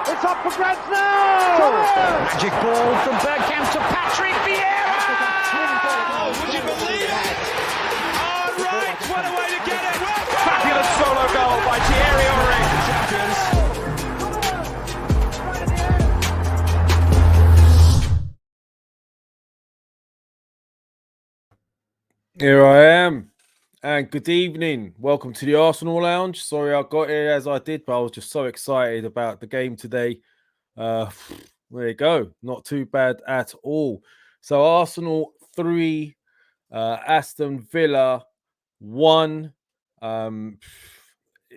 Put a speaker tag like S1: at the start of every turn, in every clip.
S1: It's up for grabs now!
S2: Magic ball from Bergkamp to Patrick Vieira!
S3: Oh, would you believe it? Oh, right, what a way to get it!
S1: Fabulous solo goal by Thierry Henry.
S4: Here I am, and good evening. Welcome to the Arsenal Lounge. Sorry I got here as I did, but I was just so excited about the game today. There you go. Not too bad at all. So Arsenal 3, Aston Villa 1. It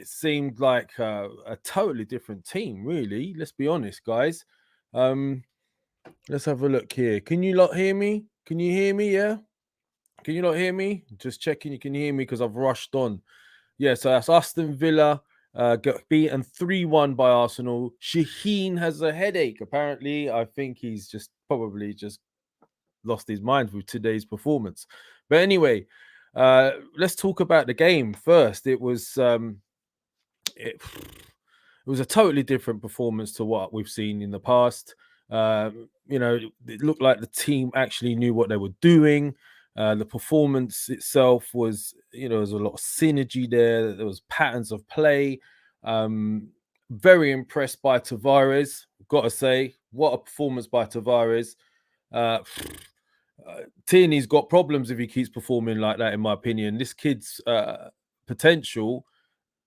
S4: seemed like a totally different team, really. Let's be honest, guys. Let's have a look here. Can you lot hear me? Can you hear me? Yeah? Can you not hear me? Just checking you can hear me because I've rushed on. Yeah, so that's Aston Villa got beaten 3-1 by Arsenal. Shaheen has a headache. Apparently, I think he's just probably just lost his mind with today's performance. But anyway, let's talk about the game first. It was it was a totally different performance to what we've seen in the past. It looked like the team actually knew what they were doing. The performance itself was, there was a lot of synergy there. There was patterns of play. Very impressed by Tavares. Got to say, what a performance by Tavares. Tierney's got problems if he keeps performing like that, in my opinion. This kid's potential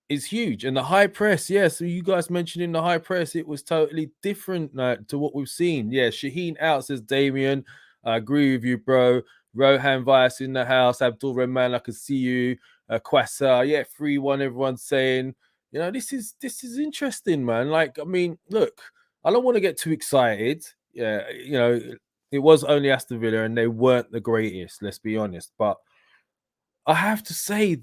S4: is huge. And the high press, so you guys mentioning the high press, it was totally different to what we've seen. Yeah, Shaheen out, says Damien. I agree with you, bro. Rohan Vias in the house. Abdul Rahman, I can see you. Kwasa, 3-1. Everyone's saying, this is interesting, man. Like, I mean, look, I don't want to get too excited. Yeah, it was only Aston Villa and they weren't the greatest, let's be honest. But I have to say,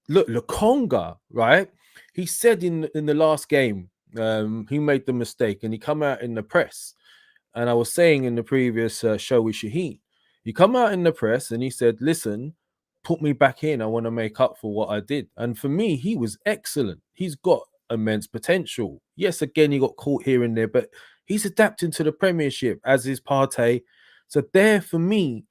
S4: look, Lokonga, right? He said in the last game, he made the mistake and he come out in the press. And I was saying in the previous show with Shaheen, he come out in the press and he said, listen, put me back in. I want to make up for what I did. And for me, he was excellent. He's got immense potential. Yes, again, he got caught here and there, but he's adapting to the Premiership, as is Partey. So there, for me,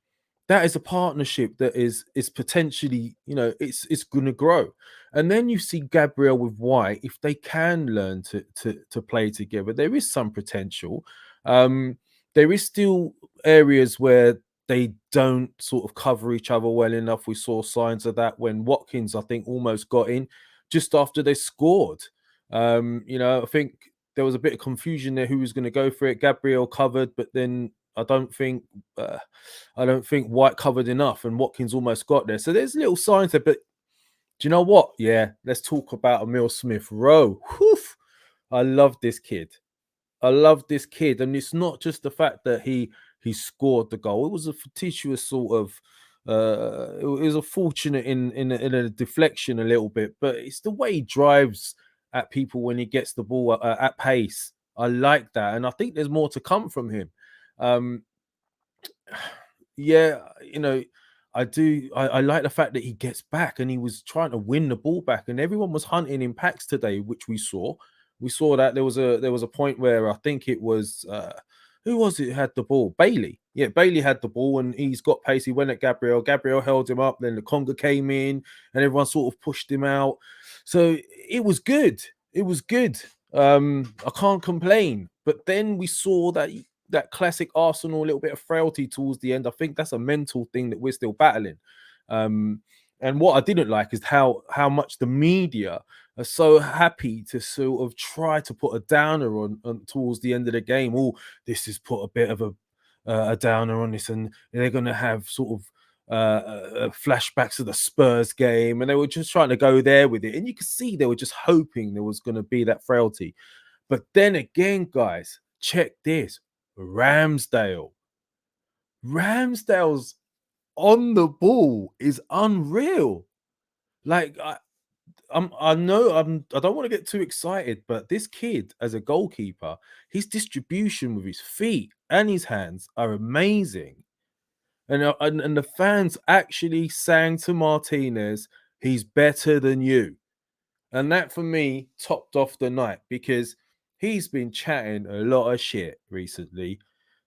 S4: that is a partnership that is potentially, it's going to grow. And then you see Gabriel with White, if they can learn to play together, there is some potential. There is still areas where they don't sort of cover each other well enough. We saw signs of that when Watkins, I think, almost got in just after they scored. I think there was a bit of confusion there who was going to go for it. Gabriel covered, but then I don't think White covered enough, and Watkins almost got there. So there's little signs there. But do you know what? Yeah, let's talk about Emil Smith-Rowe. I love this kid. And it's not just the fact that he scored the goal. It was a fortuitous sort of. It was a fortunate in a deflection a little bit, but it's the way he drives at people when he gets the ball at pace. I like that, and I think there's more to come from him. I do. I like the fact that he gets back and he was trying to win the ball back, and everyone was hunting in packs today, which we saw. We saw that there was a point where I think it was who was it who had the ball? Bailey. Yeah, Bailey had the ball and he's got pace. He went at Gabriel. Gabriel held him up. Then the Conga came in and everyone sort of pushed him out. So it was good. It was good. I can't complain. But then we saw that classic Arsenal, a little bit of frailty towards the end. I think that's a mental thing that we're still battling. And what I didn't like is how much the media are so happy to sort of try to put a downer on towards the end of the game. Oh, this has put a bit of a downer on this, and they're going to have sort of flashbacks of the Spurs game, and they were just trying to go there with it. And you could see they were just hoping there was going to be that frailty. But then again, guys, check this. Ramsdale's on the ball is unreal. Like I know I don't want to get too excited, but this kid as a goalkeeper, his distribution with his feet and his hands are amazing. And the fans actually sang to Martinez, he's better than you. And that for me topped off the night, because he's been chatting a lot of shit recently.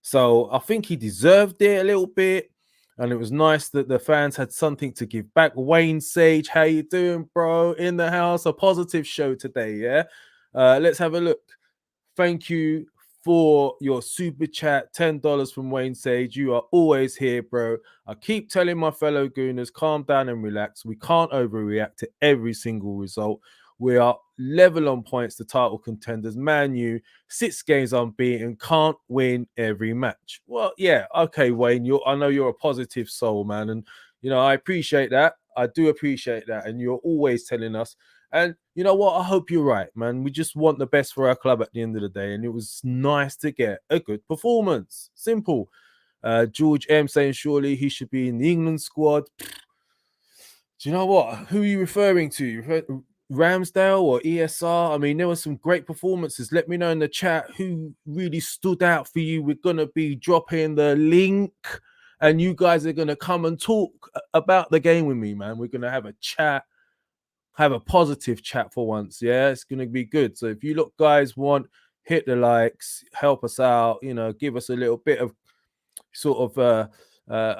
S4: So I think he deserved it a little bit. And it was nice that the fans had something to give back. Wayne Sage, how you doing, bro? In the house, a positive show today, yeah? Let's have a look. Thank you for your super chat, $10 from Wayne Sage. You are always here, bro. I keep telling my fellow gooners, calm down and relax. We can't overreact to every single result. We are level on points to title contenders. Man U, 6 games unbeaten, can't win every match. Well, yeah, okay, Wayne. I know you're a positive soul, man, and I appreciate that. I do appreciate that, and you're always telling us. And you know what? I hope you're right, man. We just want the best for our club at the end of the day, and it was nice to get a good performance. Simple. George M saying surely he should be in the England squad. Do you know what? Who are you referring to? Ramsdale or ESR? I mean, there were some great performances. Let me know in the chat who really stood out for you. We're going to be dropping the link and you guys are going to come and talk about the game with me, man. We're going to have a chat, have a positive chat for once. Yeah, it's going to be good. So if you look, guys, hit the likes, help us out, give us a little bit of sort of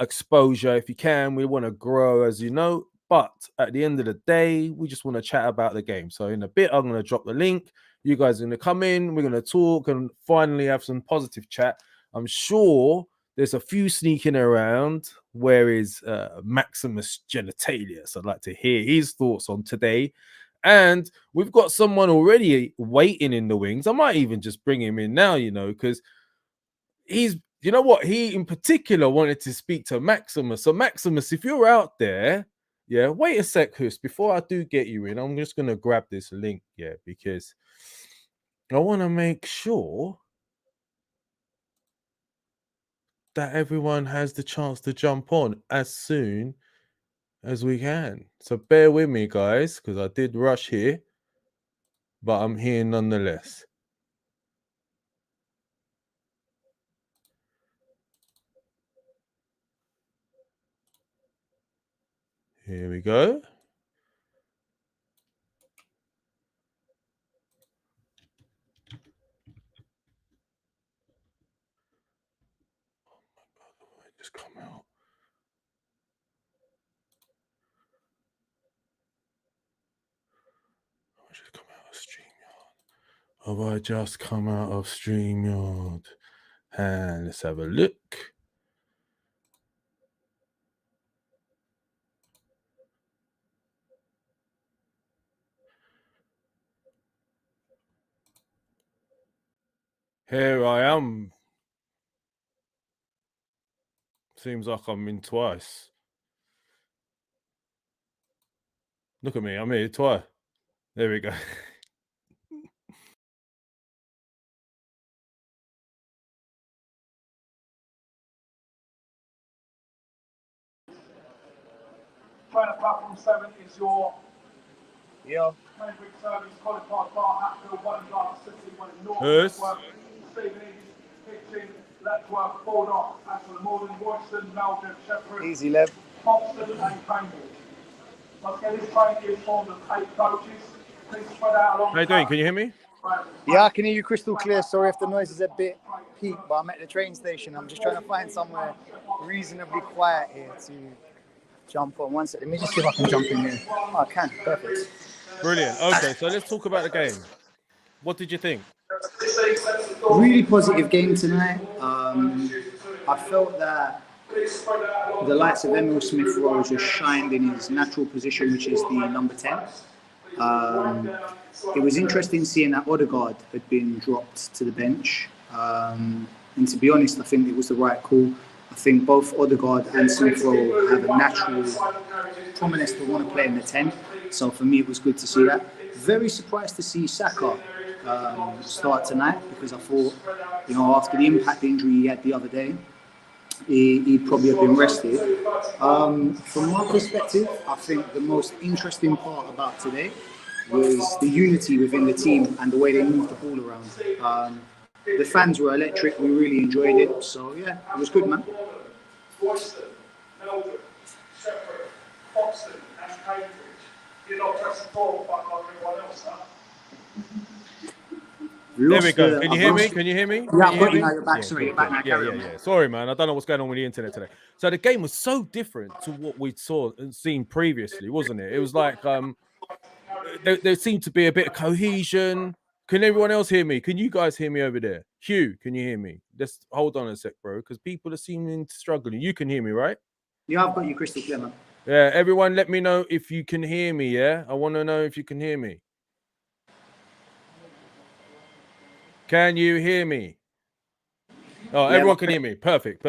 S4: exposure if you can. We want to grow, as you know. But at the end of the day, we just want to chat about the game. So in a bit, I'm going to drop the link. You guys are going to come in. We're going to talk and finally have some positive chat. I'm sure there's a few sneaking around. Where is Maximus Genitalius? I'd like to hear his thoughts on today. And we've got someone already waiting in the wings. I might even just bring him in now, because he's, you know what? He in particular wanted to speak to Maximus. So Maximus, if you're out there, yeah, wait a sec, Hus. Before I do get you in, I'm just going to grab this link, yeah, because I want to make sure that everyone has the chance to jump on as soon as we can. So bear with me, guys, because I did rush here, but I'm here nonetheless. Here we go. Just come out. Just come out of StreamYard. Have I just come out of StreamYard? And let's have a look. Here I am. Seems like I'm in twice. Look at me, I'm here twice. There we go.
S1: Trainer platform 7 is your Cambridge service, qualified bar, Hatfield, one in Last City, one in North.
S4: Yes.
S1: Stephen pitching, Letchworth, Baldock, Aston, Morden, Royston, Malden, Shepherd,
S5: Easy, Lev.
S1: Hopston, and Cambridge. Once again, this training is formed of 8 coaches. Please spread out along.
S4: How you doing? Can you hear me?
S5: Yeah, I can hear you crystal clear. Sorry if the noise is a bit peak, but I'm at the train station. I'm just trying to find somewhere reasonably quiet here to jump on. One second. Let me just see if I can jump in here. Oh, I can. Perfect.
S4: Brilliant. Okay, so let's talk about the game. What did you think?
S5: Really positive game tonight. I felt that the likes of smith-rowe just shined in his natural position, which is the number 10. It was interesting seeing that Odegaard had been dropped to the bench. And to be honest, I think it was the right call. I think both Odegaard and Smith-rowe have a natural prominence to want to play in the 10. So for me, it was good to see that. Very surprised to see Xhaka start tonight, because I thought, after the impact injury he had the other day, he'd probably have been rested. From my perspective, I think the most interesting part about today was the unity within the team and the way they moved the ball around. The fans were electric. We really enjoyed it. So, yeah, it was good, man.
S1: Royston, Melbourne, Shepherd, Hoxton, and Cambridge. You're not pressing forward like everyone else, huh?
S4: There we go. Can you hear me? Can you hear me?
S5: Yeah,
S4: I've
S5: got you now. You're back. Sorry, you're back now.
S4: Yeah. Sorry, man. I don't know what's going on with the internet today. So the game was so different to what we'd saw and seen previously, wasn't it? It was like there seemed to be a bit of cohesion. Can everyone else hear me? Can you guys hear me over there? Hugh, can you hear me? Just hold on a sec, bro, because people are seeming to struggle. You can hear me, right?
S5: Yeah, I've got you crystal clear, man.
S4: Yeah, everyone let me know if you can hear me, yeah? I want to know if you can hear me. Can you hear me? Oh, yeah, everyone can hear me. Perfect.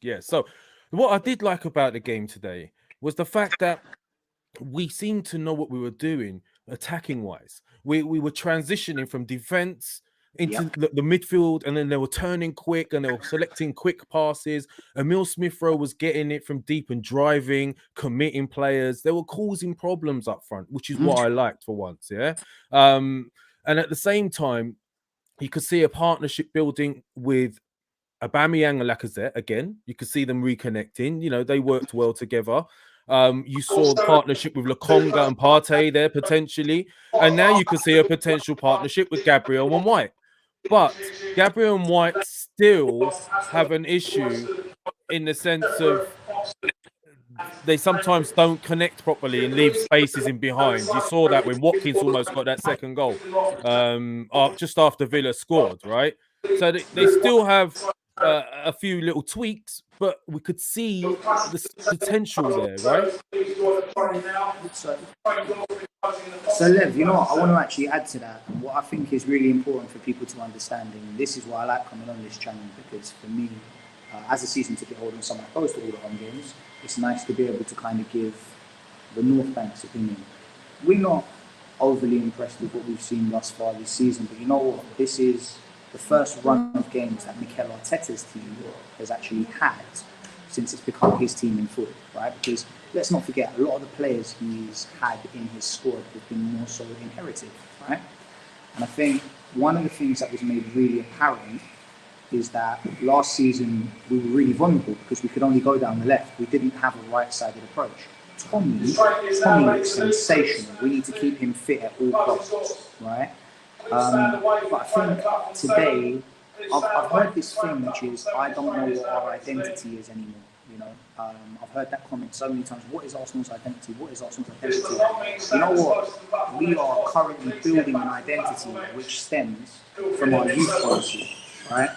S4: Yeah. So what I did like about the game today was the fact that we seemed to know what we were doing attacking wise. We were transitioning from defense into the midfield, and then they were turning quick and they were selecting quick passes. Emil Smith-Rowe was getting it from deep and driving, committing players. They were causing problems up front, which is what I liked for once. Yeah. And at the same time, you could see a partnership building with Aubameyang and Lacazette again. You could see them reconnecting. You know, they worked well together. You saw the partnership with Lokonga and Partey there potentially. And now you could see a potential partnership with Gabriel and White. But Gabriel and White still have an issue in the sense of they sometimes don't connect properly and leave spaces in behind. You saw that when Watkins almost got that second goal just after Villa scored, right? So they still have a few little tweaks, but we could see the potential there, right?
S5: So Lev, you know what, I want to actually add to that. And what I think is really important for people to understand, and this is why I like coming on this channel, because for me, as a season ticket holder and someone opposed to all the home games, it's nice to be able to kind of give the North Bank's opinion. We're not overly impressed with what we've seen thus far this season, but you know what? This is the first run of games that Mikel Arteta's team has actually had since it's become his team in full, right? Because let's not forget, a lot of the players he's had in his squad have been more so inherited, right? And I think one of the things that was made really apparent is that last season we were really vulnerable because we could only go down the left. We didn't have a right-sided approach. Tommy looks sensational. We need to keep him fit at all costs, right? But I think today, I've heard this thing, which is, I don't know what our identity is anymore. You know, I've heard that comment so many times. What is Arsenal's identity? What is Arsenal's identity? You know what? We are currently building an identity which stems from our youth policy, right?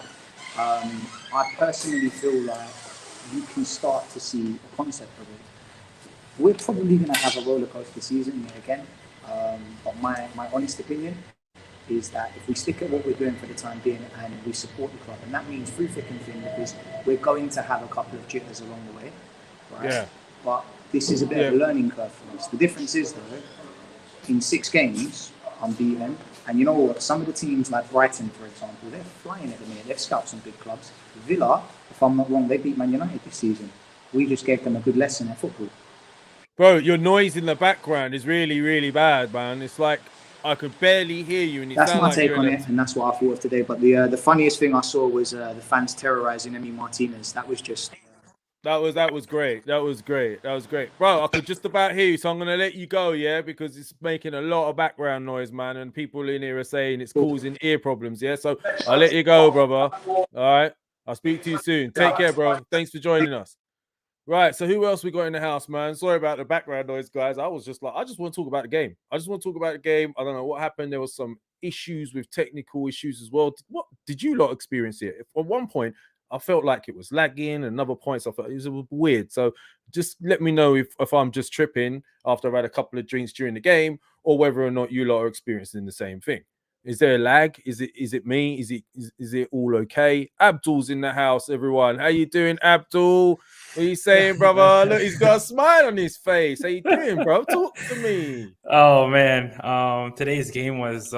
S5: I personally feel like you can start to see a concept of it. We're probably going to have a roller coaster season yet again, but my honest opinion is that if we stick at what we're doing for the time being and we support the club, and that means through thick and thin, because we're going to have a couple of jitters along the way, right? Yeah. But this is a bit of a learning curve for us. The difference is, though, in 6 games, unbeaten, and you know what? Some of the teams like Brighton, for example, they're flying at the minute. They've scalped some big clubs. Villa, if I'm not wrong, they beat Man United this season. We just gave them a good lesson at football.
S4: Bro, your noise in the background is really, really bad, man. It's like I could barely hear you. And
S5: that's my take on it, and that's what I thought of today. But the funniest thing I saw was the fans terrorizing Emi Martinez. That was just...
S4: That was great. That was great. Bro, I could just about hear you, so I'm going to let you go, yeah? Because it's making a lot of background noise, man, and people in here are saying it's causing ear problems, yeah? So I'll let you go, brother. All right? I'll speak to you soon. Take care, bro. Thanks for joining us. Right, so who else we got in the house, man? Sorry about the background noise, guys. I was just like, I just want to talk about the game. I don't know what happened. There was some issues with technical issues as well. What did you lot experience here? At one point, I felt like it was lagging. Another point, I felt it was weird. So just let me know if I'm just tripping after I've had a couple of drinks during the game, or whether or not you lot are experiencing the same thing. Is there a lag? Is it me? Is it all okay? Abdul's in the house, everyone. How you doing, Abdul? What are you saying, brother? Look, he's got a smile on his face. How you doing, bro? Talk to me.
S6: Oh, man. Today's game was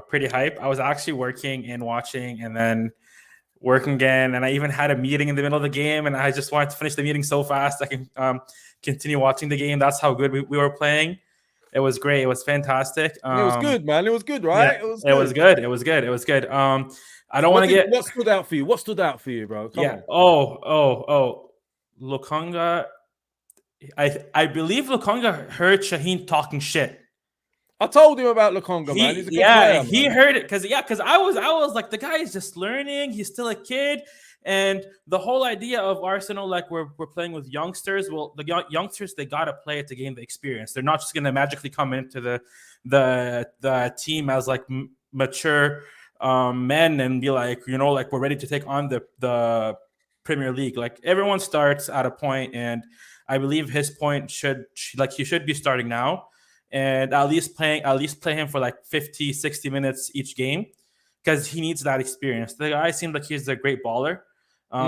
S6: pretty hype. I was actually working and watching and then working again. And I even had a meeting in the middle of the game. And I just wanted to finish the meeting so fast I can continue watching the game. That's how good we were playing. It was great. It was fantastic.
S4: It was good, man. It was good, right?
S6: Yeah, it was good. It was good. I don't want to get...
S4: What stood out for you? What stood out for you, bro? Come on.
S6: Oh. Lokonga, I believe Lokonga heard Shaheen talking shit.
S4: I told him about Lukonga, man. He's a good player,
S6: he
S4: man.
S6: heard it because I was like, the guy is just learning. He's still a kid, and the whole idea of Arsenal, like we're playing with youngsters. Well, the youngsters, they gotta play it to gain the experience. They're not just gonna magically come into the team as like mature men and be like, like we're ready to take on the Premier League. Like everyone starts at a point, and I believe his point he should be starting now. And at least play him for like 50, 60 minutes each game because he needs that experience. The guy seemed like he's a great baller.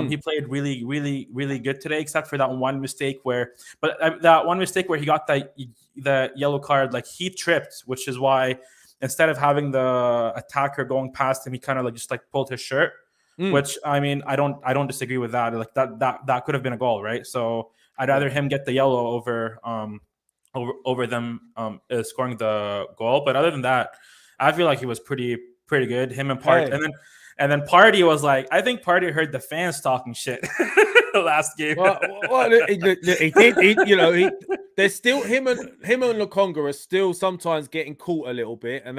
S6: He played really, really, really good today, except for that one mistake where he got the yellow card. Like he tripped, which is why instead of having the attacker going past him, he kind of just pulled his shirt. Which I mean, I don't disagree with that. Like that could have been a goal, right? So I'd rather him get the yellow over them scoring the goal. But other than that, I feel like he was pretty good. Him and Party, and then Party was like, I think Party heard the fans talking shit last game.
S4: He did. There's still him and Lukonga are still sometimes getting caught a little bit, and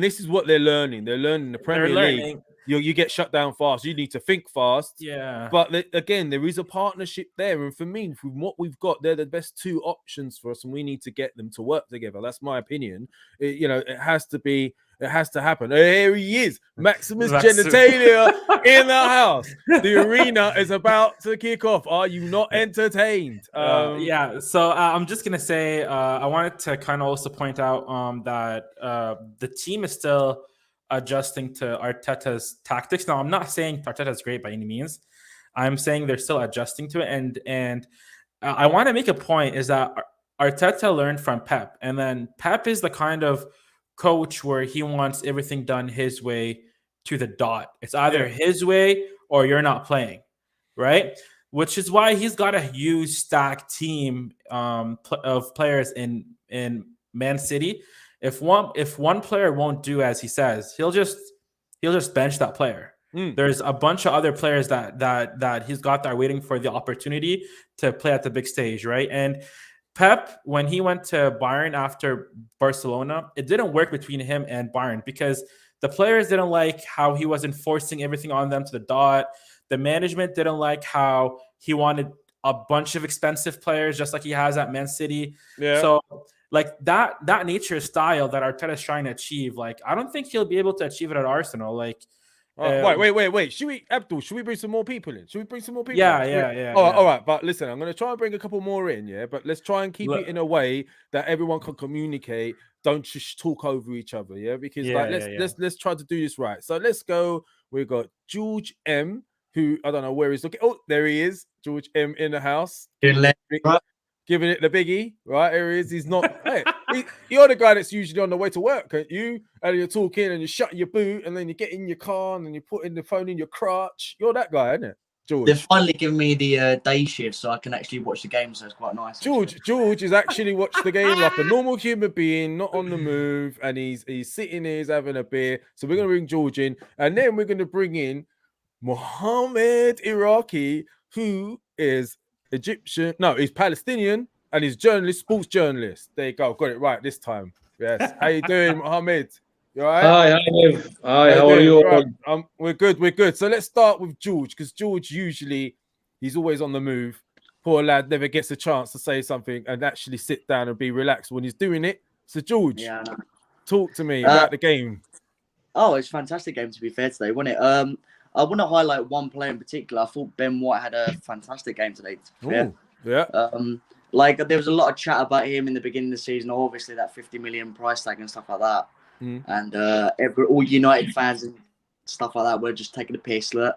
S4: this is what they're learning. They're learning the Premier League. You get shut down fast. You need to think fast. Yeah. But again, there is a partnership there. And for me, from what we've got, they're the best two options for us. And we need to get them to work together. That's my opinion. It has to happen. Here he is. Maximus Genitalia in the house. The arena is about to kick off. Are you not entertained?
S6: So I'm just going to say, I wanted to kind of also point out that the team is still adjusting to Arteta's tactics. Now, I'm not saying Arteta's great by any means. I'm saying they're still adjusting to it. And I want to make a point is that Arteta learned from Pep. And then Pep is the kind of coach where he wants everything done his way to the dot. It's either his way or you're not playing, right? Which is why he's got a huge stacked team of players in Man City. If one player won't do as he says, he'll just bench that player. There's a bunch of other players that he's got that are waiting for the opportunity to play at the big stage, right? And Pep, when he went to Bayern after Barcelona, it didn't work between him and Bayern because the players didn't like how he was enforcing everything on them to the dot. The management didn't like how he wanted a bunch of expensive players, just like he has at Man City. Yeah. So like that nature style that Arteta is trying to achieve, like I don't think he'll be able to achieve it at Arsenal. Like,
S4: wait. Should we bring some more people in?
S6: Yeah.
S4: All right. But listen, I'm going to try and bring a couple more in. Yeah, but let's try and keep it in a way that everyone can communicate. Don't just talk over each other. Yeah, because let's try to do this right. So let's go. We've got George M, who I don't know where he's looking. Oh, there he is, George M in the house. Giving it the biggie, right? Here he is. He's not. Hey, you're the guy that's usually on the way to work, aren't you? And you're talking and you're shutting your boot, and then you get in your car and then you put in the phone in your crotch. You're that guy, isn't it, George?
S7: They've finally given me the day shift, so I can actually watch the game. So it's quite nice.
S4: George is actually watching the game like a normal human being, not on the move, and he's sitting here, he's having a beer. So we're gonna bring George in, and then we're gonna bring in Mohammed Iraqi, who is Egyptian. No, he's Palestinian and he's sports journalist. There you go. Got it right this time. Yes. How you doing, Mohammed? You all right?
S8: Hi, how are you?
S4: Right. We're good. So let's start with George, because George usually he's always on the move. Poor lad never gets a chance to say something and actually sit down and be relaxed when he's doing it. So George, talk to me about the game.
S7: Oh, it's a fantastic game, to be fair, today, wasn't it? I want to highlight one player in particular. I thought Ben White had a fantastic game today.
S4: Yeah.
S7: There was a lot of chat about him in the beginning of the season. Obviously, that 50 million price tag and stuff like that. And all United fans and stuff like that were just taking the piss. Look,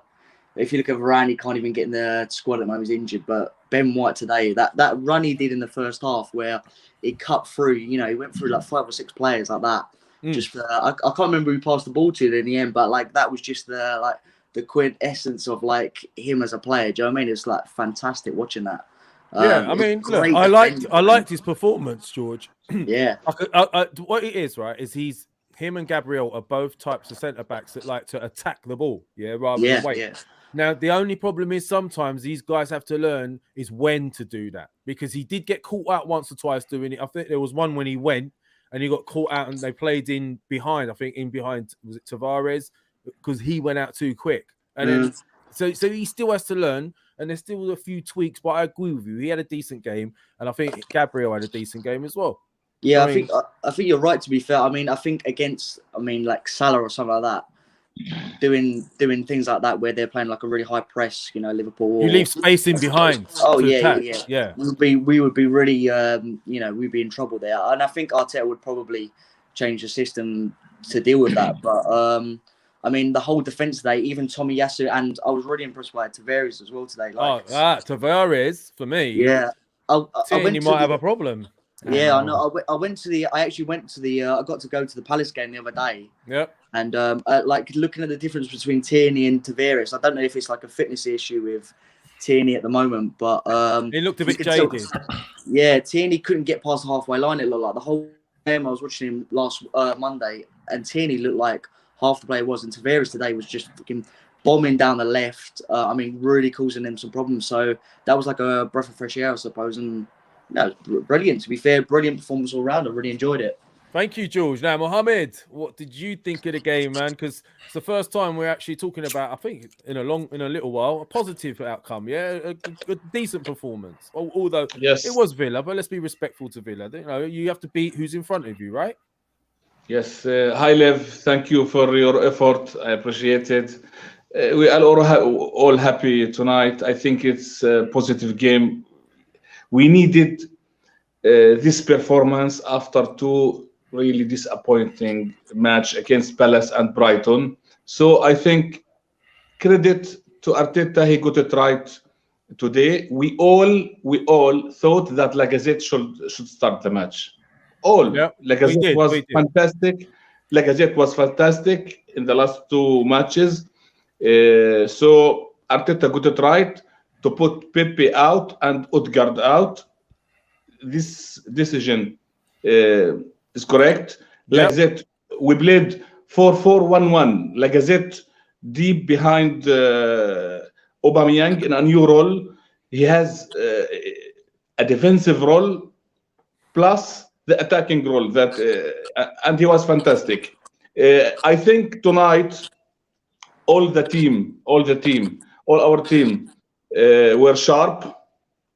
S7: if you look at Varane, he can't even get in the squad at the moment. He's injured. But Ben White today, that run he did in the first half where he cut through, he went through like 5 or 6 players like that. Just I can't remember who he passed the ball to in the end, but like that was just the quintessence of like him as a player. Do you know what I mean? It's like fantastic watching that.
S4: I mean, look, I liked his performance, George.
S7: Yeah.
S4: What it is, right, is him and Gabriel are both types of centre backs that like to attack the ball, rather than wait. Yeah. Now, the only problem is sometimes these guys have to learn is when to do that, because he did get caught out once or twice doing it. I think there was one when he went and he got caught out, and they played in behind. I think in behind was it Tavares, because he went out too quick, and then so he still has to learn, and there's still a few tweaks. But I agree with you. He had a decent game, and I think Gabriel had a decent game as well.
S7: Yeah, I think you're right. To be fair, I mean, I think against, like Salah or something like that, doing things like that where they're playing like a really high press, Liverpool.
S4: You leave space in behind.
S7: Oh yeah. We would be really, we'd be in trouble there. And I think Arteta would probably change the system to deal with that. But I mean, the whole defense today, even Tomiyasu, and I was really impressed by Tavares as well today.
S4: Tavares for me.
S7: Yeah,
S4: you might have a problem.
S7: Yeah, I know. I actually went to the. I got to go to the Palace game the other day.
S4: Yep.
S7: And like looking at the difference between Tierney and Tavares, I don't know if it's like a fitness issue with Tierney at the moment, but
S4: he looked a bit jaded.
S7: Yeah, Tierney couldn't get past the halfway line. It looked like the whole game. I was watching him last Monday, and Tierney looked like half the player was, and Tavares today was just fucking bombing down the left. I mean, really causing them some problems. So that was like a breath of fresh air, I suppose, and. No, brilliant. To be fair, brilliant performance all round. I really enjoyed it.
S4: Thank you, George. Now, Mohammed, what did you think of the game, man? Because it's the first time we're actually talking about, I think, in a little while, a positive outcome. Yeah, a decent performance. Although it was Villa, but let's be respectful to Villa. You have to beat who's in front of you, right?
S8: Yes. Hi, Lev. Thank you for your effort. I appreciate it. We are all happy tonight. I think it's a positive game. We needed this performance after two really disappointing match against Palace and Brighton. So I think credit to Arteta, he got it right today. We all thought that Lacazette should start the match. Lacazette was fantastic. Lacazette was fantastic in the last two matches. So Arteta got it right to put Pepe out and Odegaard out. This decision is correct. Lacazette, we played 4-4-1-1. Lacazette deep behind Aubameyang in a new role. He has a defensive role plus the attacking role, and he was fantastic. I think tonight all our team were sharp.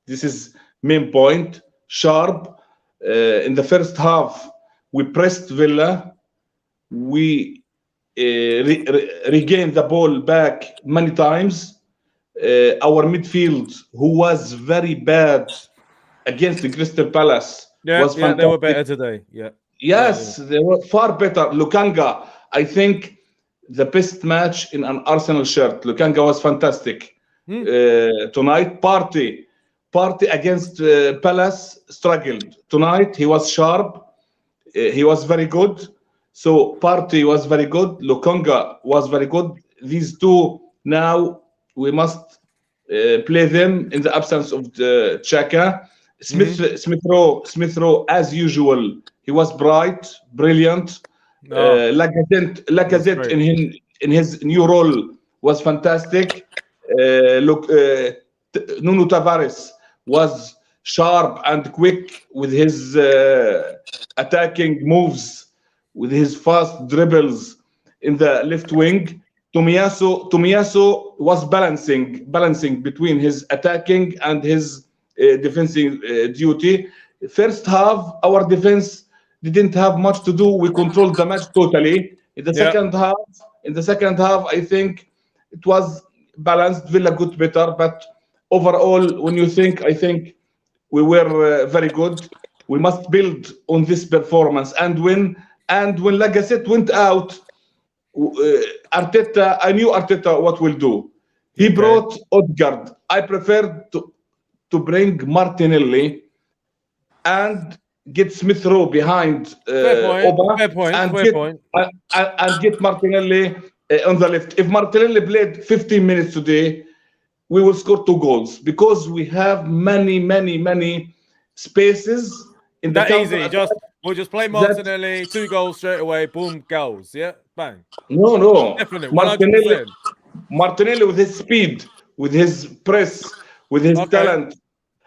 S8: This is main point. Sharp. In the first half, we pressed Villa. We regained the ball back many times. Our midfield, who was very bad against the Crystal Palace, was fantastic.
S4: They were better today. Yeah.
S8: Yes, they were far better. Lukanga, I think the best match in an Arsenal shirt. Lukanga was fantastic. Tonight, Partey against Palace struggled. Tonight, he was sharp. He was very good. So Partey was very good. Lukanga was very good. These two, now we must play them in the absence of the Xhaka. Smith-rowe, as usual, he was brilliant. Lacazette in his new role was fantastic. Nuno Tavares was sharp and quick with his attacking moves, with his fast dribbles in the left wing. Tomiyasu was balancing between his attacking and his defensive duty. First half, our defense didn't have much to do. We controlled the match totally. In the second half, I think it was balanced. Villa got better, but overall, when you think, I think we were very good. We must build on this performance. And when Lacazette went out, Arteta, I knew Arteta what will do. He brought Odegaard. I preferred to bring Martinelli and get Smith-rowe behind
S4: Fair point.
S8: And get Martinelli on the left. If Martinelli played 15 minutes today, we will score 2 goals because we have many spaces in the
S4: easy. We'll just play Martinelli, 2 goals straight away, boom, goals. Yeah, bang.
S8: No.
S4: Definitely,
S8: Martinelli with his speed, with his press, with his talent.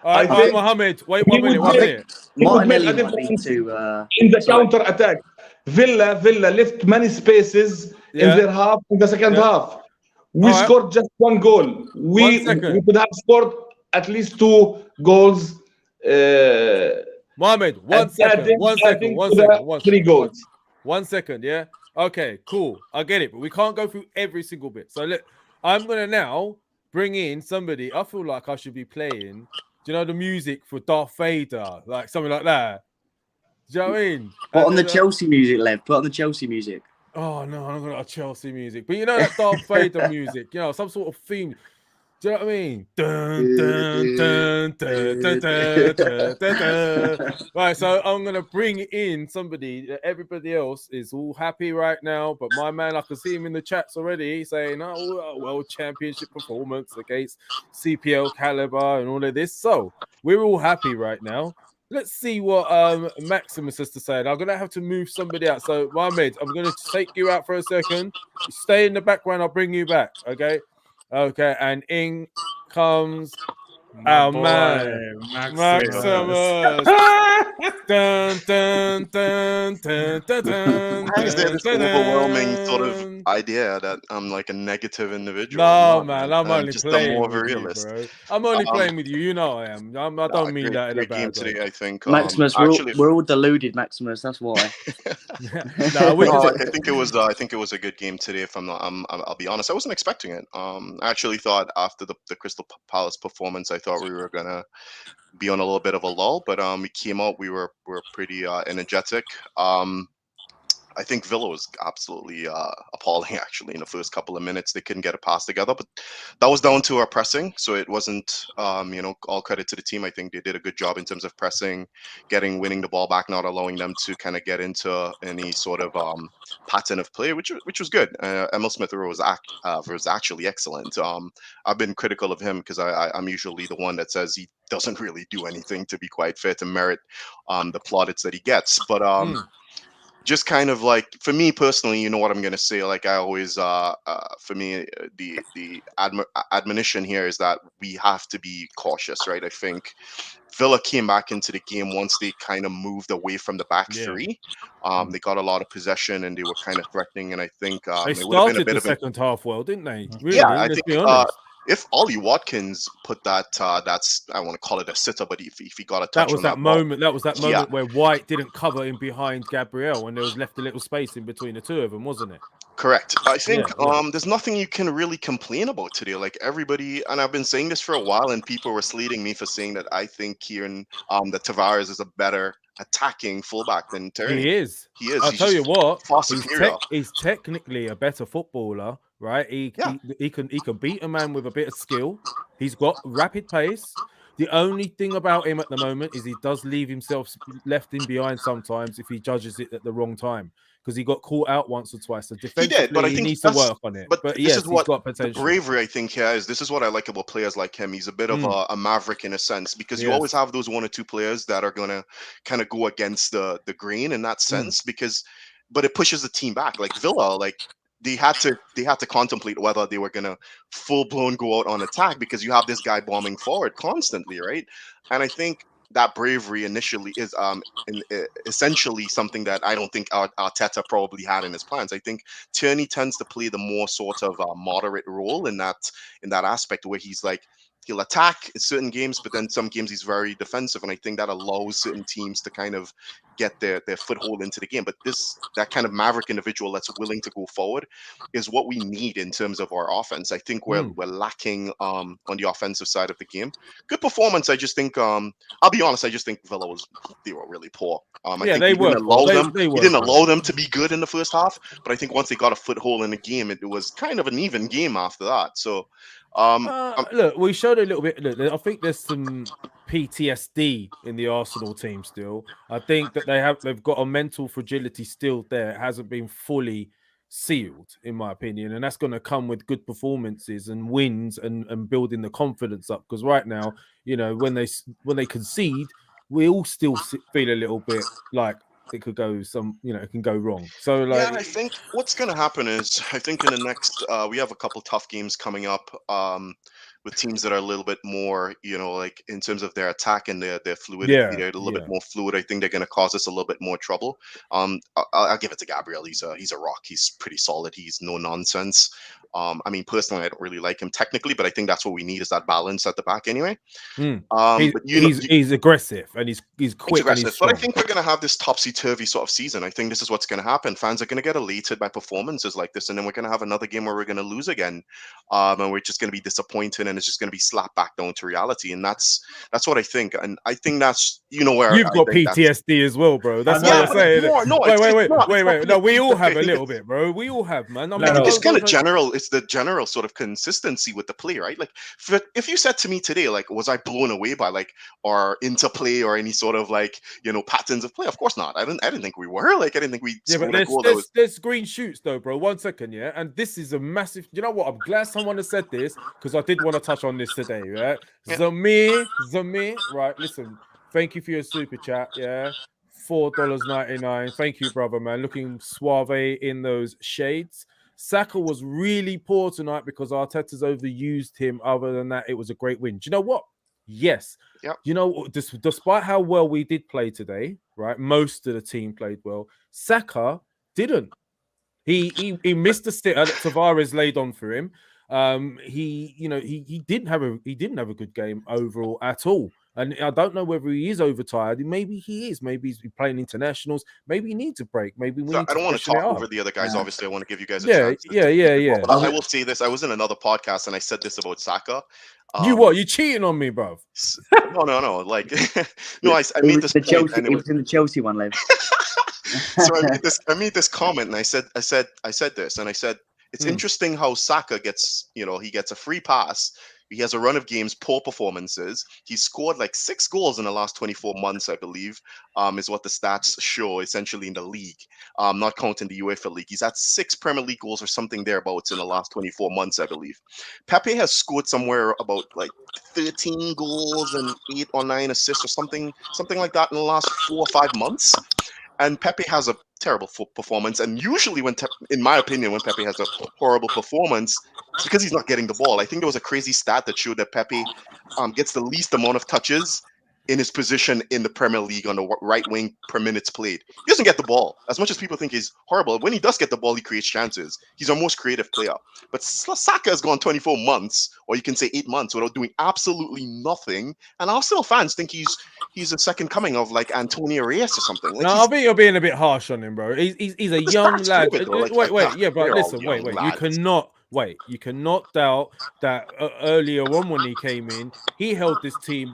S4: All right,
S8: think
S4: Mohammed, wait
S8: he
S4: 1 minute,
S8: would
S4: 1
S8: make-
S4: minute.
S8: he would make
S7: Martinelli
S8: a
S7: might need
S8: difference
S7: to.
S8: in the
S7: sorry.
S8: counter attack. Villa left many spaces in
S4: Yeah.
S8: their half in the second
S4: Yeah.
S8: half. We
S4: All right.
S8: scored just 1 goal.
S4: 1 second.
S8: We could have scored at least 2 goals.
S4: Mohammed, 1 second,
S8: adding
S4: 1 second,
S8: to
S4: 1
S8: the
S4: second, 1
S8: 3
S4: second.
S8: goals.
S4: 1 second, yeah? Okay, cool. I get it, but we can't go through every single bit. So look, I'm gonna now bring in somebody. I feel like I should be playing, do you know the music for Darth Vader? Like something like that. Do you know what I mean?
S7: Put on the Chelsea music, Lev. Put on the Chelsea music.
S4: Oh no, I'm gonna Chelsea music. But you know that Darth Vader music, you know, some sort of theme. Do you know what I mean? Dun, dun, dun, dun, dun, dun, dun, dun, dun. Right, so I'm gonna bring in somebody that everybody else is all happy right now, but my man, I can see him in the chats already saying, "Oh, World Championship performance against CPL caliber and all of this." So we're all happy right now. Let's see what Maximus has to say. And I'm gonna have to move somebody out. So, Mohammed, I'm gonna take you out for a second. Stay in the background. I'll bring you back. Okay. Okay, and in comes our man, Maximus. Dun, dun, dun, dun, dun, dun,
S9: Why is there
S4: dun,
S9: this
S4: dun,
S9: overwhelming sort of
S4: dun.
S9: idea that I'm like a negative individual?
S4: No,
S9: I'm not,
S4: man, I'm only
S9: I'm
S4: playing
S9: more of a
S4: with you,
S9: realist.
S4: bro. I'm only playing with you. You know I am. I don't mean that in a
S9: Great game
S4: bad way.
S9: today, I think.
S7: Maximus, we're all deluded, Maximus. That's why.
S4: No,
S9: I think it was. I think it was a good game today. If I'm not, I'll be honest. I wasn't expecting it. I actually thought after the Crystal Palace performance, I thought we were gonna be on a little bit of a lull, but we came out. We were pretty energetic. I think Villa was absolutely appalling, actually, in the first couple of minutes. They couldn't get a pass together, but that was down to our pressing. So it wasn't, all credit to the team. I think they did a good job in terms of pressing, winning the ball back, not allowing them to kind of get into any sort of pattern of play, which was good. Smith-rowe was actually excellent. I've been critical of him because I'm usually the one that says he doesn't really do anything, to be quite fair, to merit the plaudits that he gets. But just kind of like, for me personally, you know what I'm going to say, like I always, for me, the admonition here is that we have to be cautious, right? I think Villa came back into the game once they kind of moved away from the back three. They got a lot of possession and they were kind of threatening, and I think
S4: they
S9: it would have been a
S4: started
S9: bit
S4: the
S9: of
S4: second half well, didn't they? Really?
S9: Yeah, I
S4: Let's
S9: think
S4: be honest.
S9: if Ollie Watkins put that, that's, I want to call it a sitter, but if he got a touch
S4: That was
S9: on
S4: that
S9: ball,
S4: moment. That was that moment where White didn't cover in behind Gabriel, and there was left a little space in between the two of them, wasn't it?
S9: Correct. I think there's nothing you can really complain about today. Like everybody, and I've been saying this for a while, and people were slating me for saying that I think Kieran, that Tavares is a better attacking fullback than Tierney.
S4: He is.
S9: He is.
S4: I'll tell you what.
S9: Far superior.
S4: He's technically a better footballer, right? He can beat a man with a bit of skill. He's got rapid pace. The only thing about him at the moment is he does leave himself left in behind sometimes if he judges it at the wrong time, because he got caught out once or twice. So defensively,
S9: he did, but I think
S4: he needs to work on it. But
S9: this
S4: yes,
S9: is what
S4: he's got potential.
S9: The bravery I think here is. This is what I like about players like him. He's a bit of a maverick in a sense, because you always have those one or two players that are gonna kind of go against the grain in that sense, but it pushes the team back. Like Villa, like they had to contemplate whether they were gonna full blown go out on attack, because you have this guy bombing forward constantly, right? And I think that bravery initially is essentially something that I don't think Arteta probably had in his plans. I think Tierney tends to play the more sort of moderate role in that aspect, where he's like, he'll attack in certain games, but then some games he's very defensive, and I think that allows certain teams to kind of get their foothold into the game. But that kind of maverick individual that's willing to go forward is what we need in terms of our offense. I think we're lacking on the offensive side of the game. Good performance. I just think I'll be honest, I just think Villa they were really poor. I think
S4: they were.
S9: He didn't allow them to be good in the first half, but I think once they got a foothold in the game, it was kind of an even game after that. So
S4: look, we showed a little bit. Look, I think there's some PTSD in the Arsenal team still. I think that they've got a mental fragility still there. It hasn't been fully sealed, in my opinion, and that's going to come with good performances and wins and building the confidence up. Because right now, you know, when they concede, we all still feel a little bit like it could go it can go wrong. So like,
S9: I think what's going to happen is, I think in the next we have a couple tough games coming up. with teams that are a little bit more, like in terms of their attack and their fluidity, they're a little bit more fluid. I think they're going to cause us a little bit more trouble. I'll give it to Gabriel. He's a rock. He's pretty solid. He's no nonsense. I mean, personally, I don't really like him technically, but I think that's what we need is that balance at the back anyway.
S4: He's aggressive and he's quick. And he's
S9: but I think we're going to have this topsy-turvy sort of season. I think this is what's going to happen. Fans are going to get elated by performances like this, and then we're going to have another game where we're going to lose again, and we're just going to be disappointed, and it's just going to be slapped back down to reality. And that's what I think. And I think that's where
S4: you've got PTSD as well, bro. That's what I'm saying. Wait. No, we all have a little bit, bro. We all have, man.
S9: It's kind of general. It's the general sort of consistency with the play, right? Like, if you said to me today, like, was I blown away by like our interplay or any sort of like patterns of play? Of course not. I didn't think we were. Like, I didn't think we.
S4: Yeah, but there's green shoots though, bro. 1 second, yeah. And this is a massive. You know what? I'm glad someone has said this because I did want to touch on this today. Right, Zamir. Right, listen. Thank you for your super chat. Yeah. $4.99. Thank you, brother, man. Looking suave in those shades. Saka was really poor tonight because Arteta's overused him. Other than that, it was a great win. Do you know what? Yes.
S9: Yep.
S4: You know, despite how well we did play today, right? Most of the team played well. Saka didn't. He missed the stick. Tavares laid on for him. He didn't have a good game overall at all. And I don't know whether he is overtired. Maybe he is. Maybe he's playing internationals. Maybe he needs a break. Maybe we need
S9: I don't want to talk over the other guys. Obviously, I want to give you guys a chance.
S4: Yeah.
S9: But I will say this. I was in another podcast and I said this about Saka.
S4: You cheating on me, bro?
S9: No. Like, no, I made this point.
S7: It was in the Chelsea one, Liv.
S9: So I made this comment and I said this, and I said it's interesting how Saka gets, he gets a free pass. He has a run of games, poor performances. He's scored like 6 goals in the last 24 months, I believe, is what the stats show essentially in the league, not counting the UEFA league. He's had 6 Premier League goals or something thereabouts in the last 24 months, I believe. Pepe has scored somewhere about like 13 goals and 8 or 9 assists or something like that in the last 4 or 5 months. And Pepe has a terrible performance. And usually in my opinion, when Pepe has a horrible performance, it's because he's not getting the ball. I think there was a crazy stat that showed that Pepe gets the least amount of touches in his position in the Premier League on the right wing per minutes played. He doesn't get the ball. As much as people think he's horrible, when he does get the ball, he creates chances. He's our most creative player. But Saka has gone 24 months, or you can say 8 months, without doing absolutely nothing. And Arsenal fans think he's a second coming of like Antonio Reiss or something. Like,
S4: I think you're being a bit harsh on him, bro. He's a young lad. You cannot doubt that earlier on when he came in, he held this team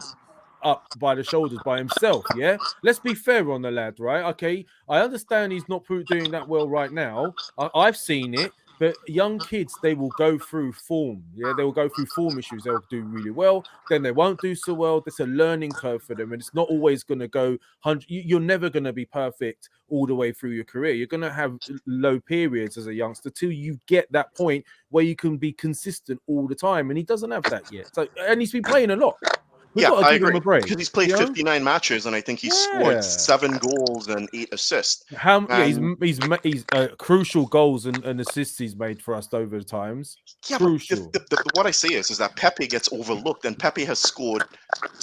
S4: up by the shoulders by himself. Yeah, let's be fair on the lad, right? Okay, I understand he's not doing that well right now. I've seen it, but young kids, they will go through form. Yeah, they will go through form issues. They'll do really well, then they won't do so well. There's a learning curve for them, and it's not always going to go 100. You're never going to be perfect all the way through your career. You're going to have low periods as a youngster till you get that point where you can be consistent all the time, and he doesn't have that yet. So, and he's been playing a lot.
S9: I agree, because he's played 59 matches, and I think he's scored 7 goals and 8 assists.
S4: He's crucial goals and assists he's made for us over the times.
S9: Yeah,
S4: crucial.
S9: What I say is that Pepe gets overlooked, and Pepe has scored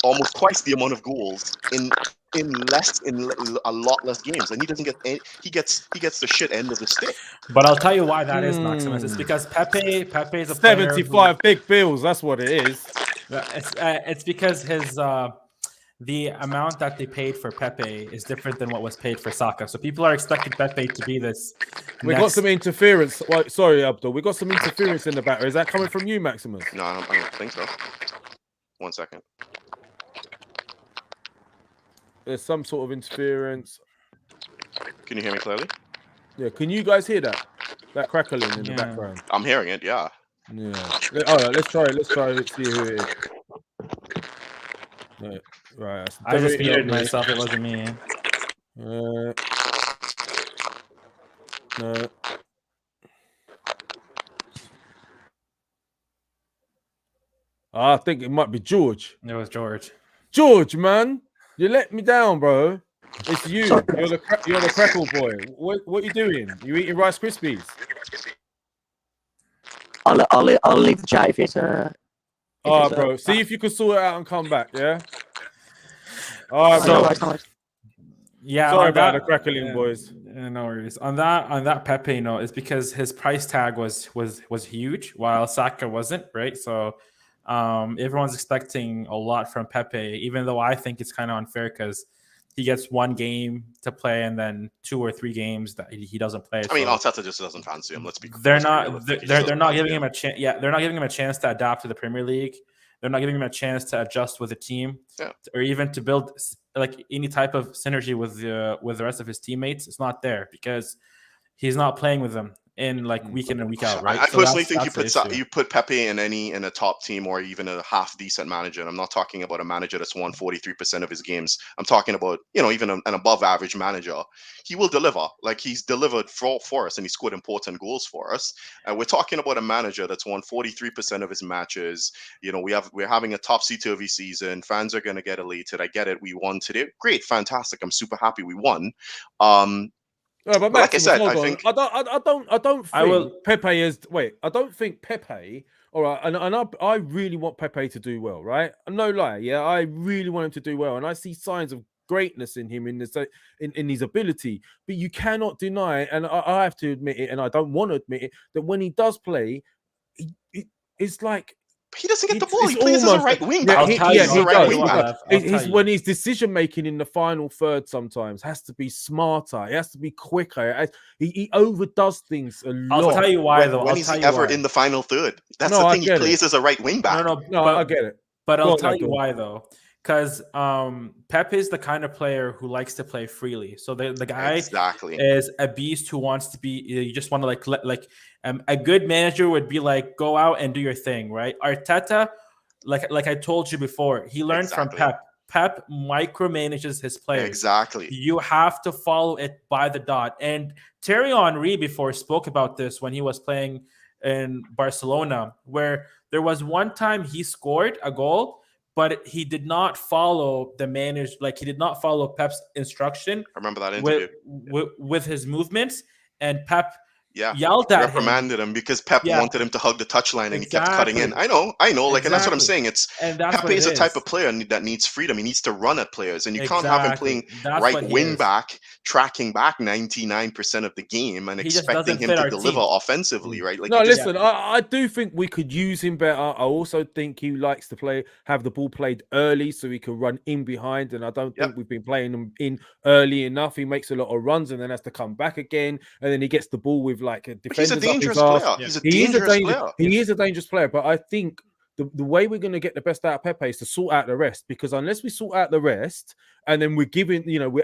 S9: almost twice the amount of goals in a lot less games, and he doesn't get any, he gets the shit end of the stick.
S6: But I'll tell you why that is, Maximus. It's because Pepe is a
S4: 75 big bills. That's what it is.
S6: It's because his the amount that they paid for Pepe is different than what was paid for Saka. So people are expecting Pepe to be this.
S4: We got some interference. Well, sorry, Abdul. We got some interference in the batter. Is that coming from you, Maximus?
S9: No, I don't think so. 1 second.
S4: There's some sort of interference.
S9: Can you hear me clearly?
S4: Yeah. Can you guys hear that? That crackling in the background.
S9: I'm hearing it. Yeah.
S4: Yeah. All right. Let's try it. Let's see who it is. Right.
S6: I just muted myself. It wasn't me.
S4: No. I think it might be George.
S6: It was George.
S4: George, man. You let me down, bro. It's you. You're the crackle boy. What are you doing? You eating Rice Krispies?
S10: I'll leave the chat if it's
S4: All right, bro. See if you can sort it out and come back. Yeah. All right, bro.
S6: Yeah,
S4: sorry about the crackling, boys.
S6: No worries. On that Pepe note, it's because his price tag was huge, while Saka wasn't, right? So everyone's expecting a lot from Pepe, even though I think it's kind of unfair because he gets one game to play and then 2 or 3 games that he doesn't play.
S9: I mean, Arteta just doesn't fancy him.
S6: They're not giving him a chance. Yeah, they're not giving him a chance to adapt to the Premier League. They're not giving him a chance to adjust with the team, or even to build like any type of synergy with the rest of his teammates. It's not there because he's not playing with them in like week in and week out, right?
S9: I personally think you put Pepe in a top team or even a half decent manager. And I'm not talking about a manager that's won 43% of his games. I'm talking about, even an above average manager. He will deliver. Like he's delivered for us and he scored important goals for us. And we're talking about a manager that's won 43% of his matches. We're having a topsy turvy season. Fans are going to get elated. I get it. We won today. Great, fantastic. I'm super happy we won.
S4: No, but
S9: like I said, I think
S4: I don't think Pepe is. Wait, I don't think Pepe. All right, and I really want Pepe to do well, right? No lie, yeah, I really want him to do well, and I see signs of greatness in him in his ability. But you cannot deny, and I have to admit it, and I don't want to admit it, that when he does play, it's like.
S9: He doesn't get the ball. He plays as a right wing back.
S4: When his decision making in the final third sometimes has to be smarter. It has to be quicker. He overdoes things a lot.
S6: I'll tell you why, though.
S9: When is he ever in the final third? That's the thing. He plays as a right wing back.
S4: No, I get it.
S6: But I'll tell you why, though. Because Pep is the kind of player who likes to play freely. So the guy is a beast who wants to be. You just want to a good manager would be like, go out and do your thing, right? Arteta, like I told you before, he learned from Pep. Pep micromanages his players.
S9: Exactly.
S6: You have to follow it by the dot. And Thierry Henry before spoke about this when he was playing in Barcelona, where there was one time he scored a goal, but he did not follow he did not follow Pep's instruction.
S9: I remember that interview
S6: with his movements, and Pep yelled at
S9: reprimanded him because Pep wanted him to hug the touchline and he kept cutting in. I know. And that's what I'm saying. Pepe is a type of player that needs freedom. He needs to run at players, and you can't have him playing right wing back, tracking back 99% of the game and expecting him to deliver offensively, right?
S4: Listen, I do think we could use him better. I also think he likes to have the ball played early so he can run in behind, and I don't think we've been playing him in early enough. He makes a lot of runs and then has to come back again, and then he gets the ball with like a defender.
S9: He's a dangerous player.
S4: He is a dangerous player, but I think the way we're going to get the best out of Pepe is to sort out the rest, because unless we sort out the rest and then we're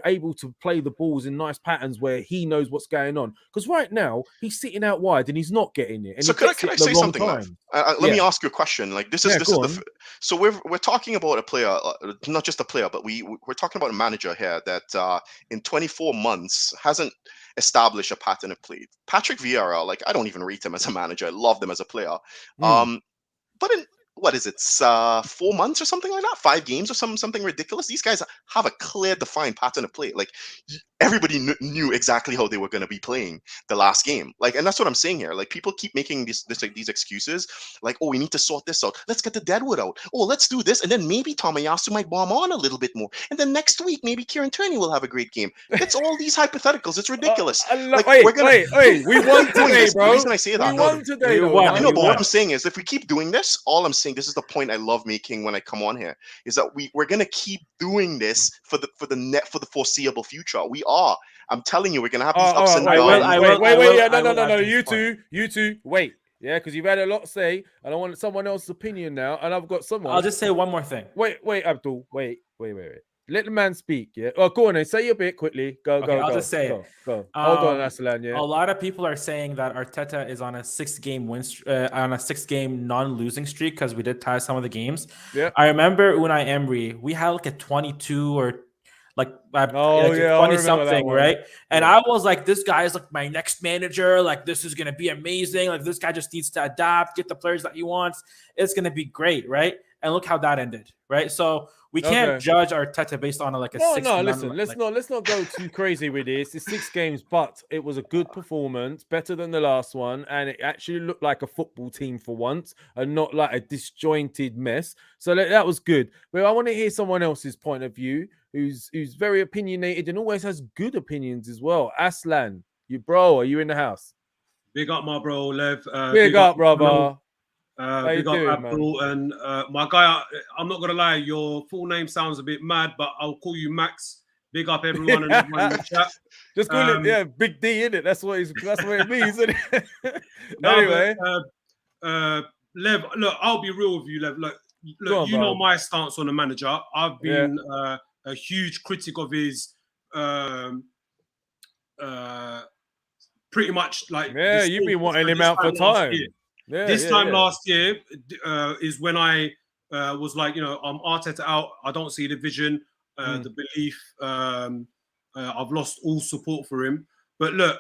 S4: able to play the balls in nice patterns where he knows what's going on. Because right now he's sitting out wide and he's not getting it. And
S9: so can I say something? Let me ask you a question. So we're talking about a player, not just a player, but we're talking about a manager here that in 24 months hasn't established a pattern of play. Patrick Vieira, I don't even rate him as a manager. I love him as a player. But in 4 months or something like that, 5 games or something ridiculous. These guys have a clear, defined pattern of play. Everybody knew exactly how they were going to be playing the last game. And that's what I'm saying here. People keep making these excuses. Oh, we need to sort this out. Let's get the deadwood out. Oh, let's do this. And then maybe Tomiyasu might bomb on a little bit more. And then next week, maybe Kieran Tierney will have a great game. It's all these hypotheticals. It's ridiculous.
S4: Wait. We won today, bro.
S9: The reason I say that.
S4: We won today.
S9: But what I'm saying is, if we keep doing this, all I'm saying, this is the point I love making when I come on here, is that we're going to keep doing this for the foreseeable future. We are. I'm telling you, we're going to have these ups and downs.
S4: Wait. No. You two. Wait. Yeah, because you've had a lot to say, and I want someone else's opinion now, and I've got someone.
S6: I'll just say one more thing.
S4: Wait, Abdul. Wait. Let the man speak, yeah? Oh, go on then. Say your bit quickly. Go.
S6: I'll just say it.
S4: Go. Hold on, Aslan, yeah?
S6: A lot of people are saying that Arteta is on a 6-game non-losing streak because we did tie some of the games.
S4: Yeah.
S6: I remember Unai Emery, we had a 22 or 20 something, right? And I was like, this guy is my next manager. This is gonna be amazing. This guy just needs to adapt, get the players that he wants. It's gonna be great, right? and look how that ended, right? So we can't judge Arteta based on like a
S4: no,
S6: 6.
S4: No, listen, let's not go too crazy with this. It's 6 games, but it was a good performance, better than the last one, and it actually looked like a football team for once, and not like a disjointed mess. So that was good. But I want to hear someone else's point of view, who's very opinionated and always has good opinions as well. Aslan, are you in the house?
S10: Big up, my bro, Lev.
S4: Big up, brother.
S10: Big up, Abdul. And my guy, I'm not going to lie, your full name sounds a bit mad, but I'll call you Max. Big up, everyone, and everyone in the chat.
S4: Just call it, Big D, innit? That's what it means, isn't it? Anyway.
S10: Lev, look, I'll be real with you, Lev. Look, you know my stance on the manager. I've been a huge critic of his pretty much like
S4: you've been wanting him out for time.
S10: This time last year is when I was like, I'm Arteta out. I don't see the vision, the belief. I've lost all support for him. But look,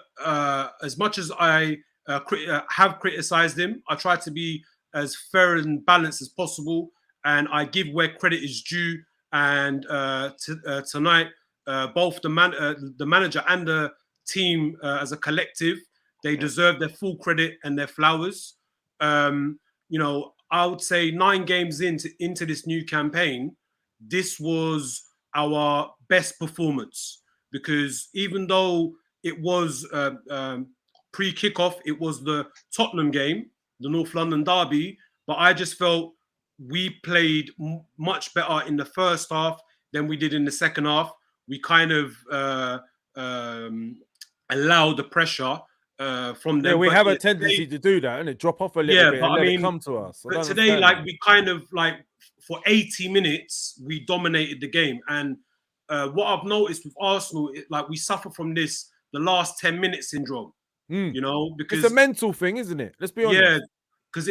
S10: as much as I have criticized him, I try to be as fair and balanced as possible, and I give where credit is due. And tonight, both the manager and the team as a collective, they deserve their full credit and their flowers. I would say 9 games into this new campaign, this was our best performance, because even though it was pre-kickoff, it was the Tottenham game, the North London derby, but I just felt we played much better in the first half than we did in the second half. We kind of allowed the pressure from them.
S4: Yeah, we have a tendency to do that, and it drop off a little bit and let it come to us.
S10: But today, like, we kind of like for 80 minutes we dominated the game, and what I've noticed with Arsenal, like we suffer from this the last 10 minute syndrome. Because
S4: it's a mental thing, isn't it? Let's be honest.
S10: Yeah, because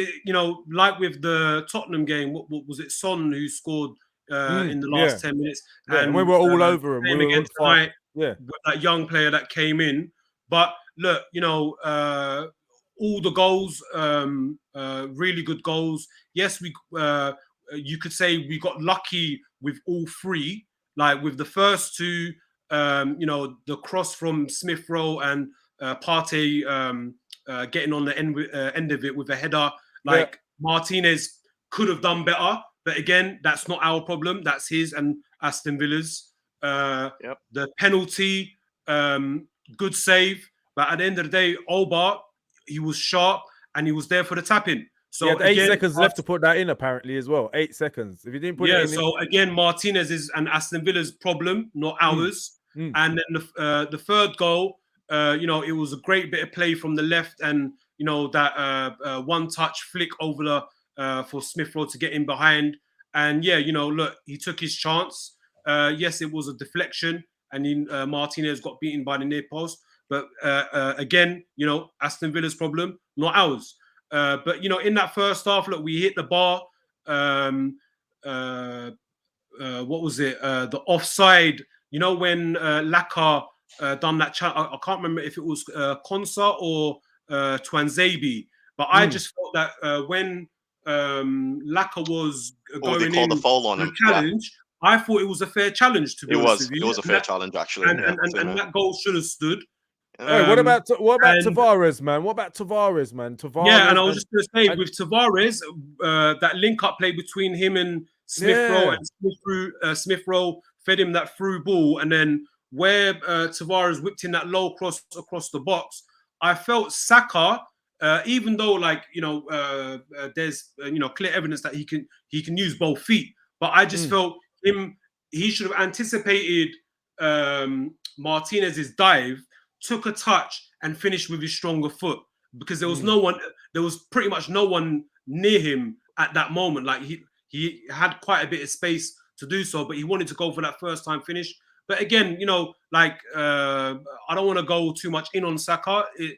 S10: like with the Tottenham game, what was it? Son who scored in the last 10 minutes,
S4: and we were all over him. We were
S10: tonight, with that young player that came in. But look, all the goals, really good goals. Yes, you could say we got lucky with all 3. Like with the first 2, the cross from Smith-Rowe and Partey getting on the end of it with a header. Like Martinez could have done better, but again, that's not our problem. That's his and Aston Villa's. The penalty, good save, but at the end of the day, Oba, he was sharp and he was there for the tap-in. So
S4: he had 8 seconds left to put that in, apparently, as well. 8 seconds. If you didn't put it in.
S10: So again, Martinez is and Aston Villa's problem, not ours. And then the third goal, it was a great bit of play from the left, and that one-touch flick over for Smith-Rowe to get in behind. And look, he took his chance. Yes, it was a deflection, and Martinez got beaten by the near post. But again, Aston Villa's problem, not ours. But in that first half, look, we hit the bar. What was it? The offside. When Laka done that. I can't remember if it was Konsa or Twanzebe. But I just felt that when Laka was going in
S9: the foul on him.
S10: Challenge. I thought it was a fair challenge. To be honest with you,
S9: it was a fair challenge actually,
S10: and that goal should have stood.
S4: Hey, what about Tavares, man? Tavares,
S10: yeah, and I was just going to say with Tavares, that link-up play between him and Smith-Rowe, and Smith-Rowe fed him that through ball, and then where Tavares whipped in that low cross across the box, I felt Saka, even though there's clear evidence that he can use both feet, but I just felt he should have anticipated Martinez's dive, took a touch and finished with his stronger foot, because there was pretty much no one near him at that moment. Like he had quite a bit of space to do so, but he wanted to go for that first time finish. But again, I don't want to go too much in on Saka. He's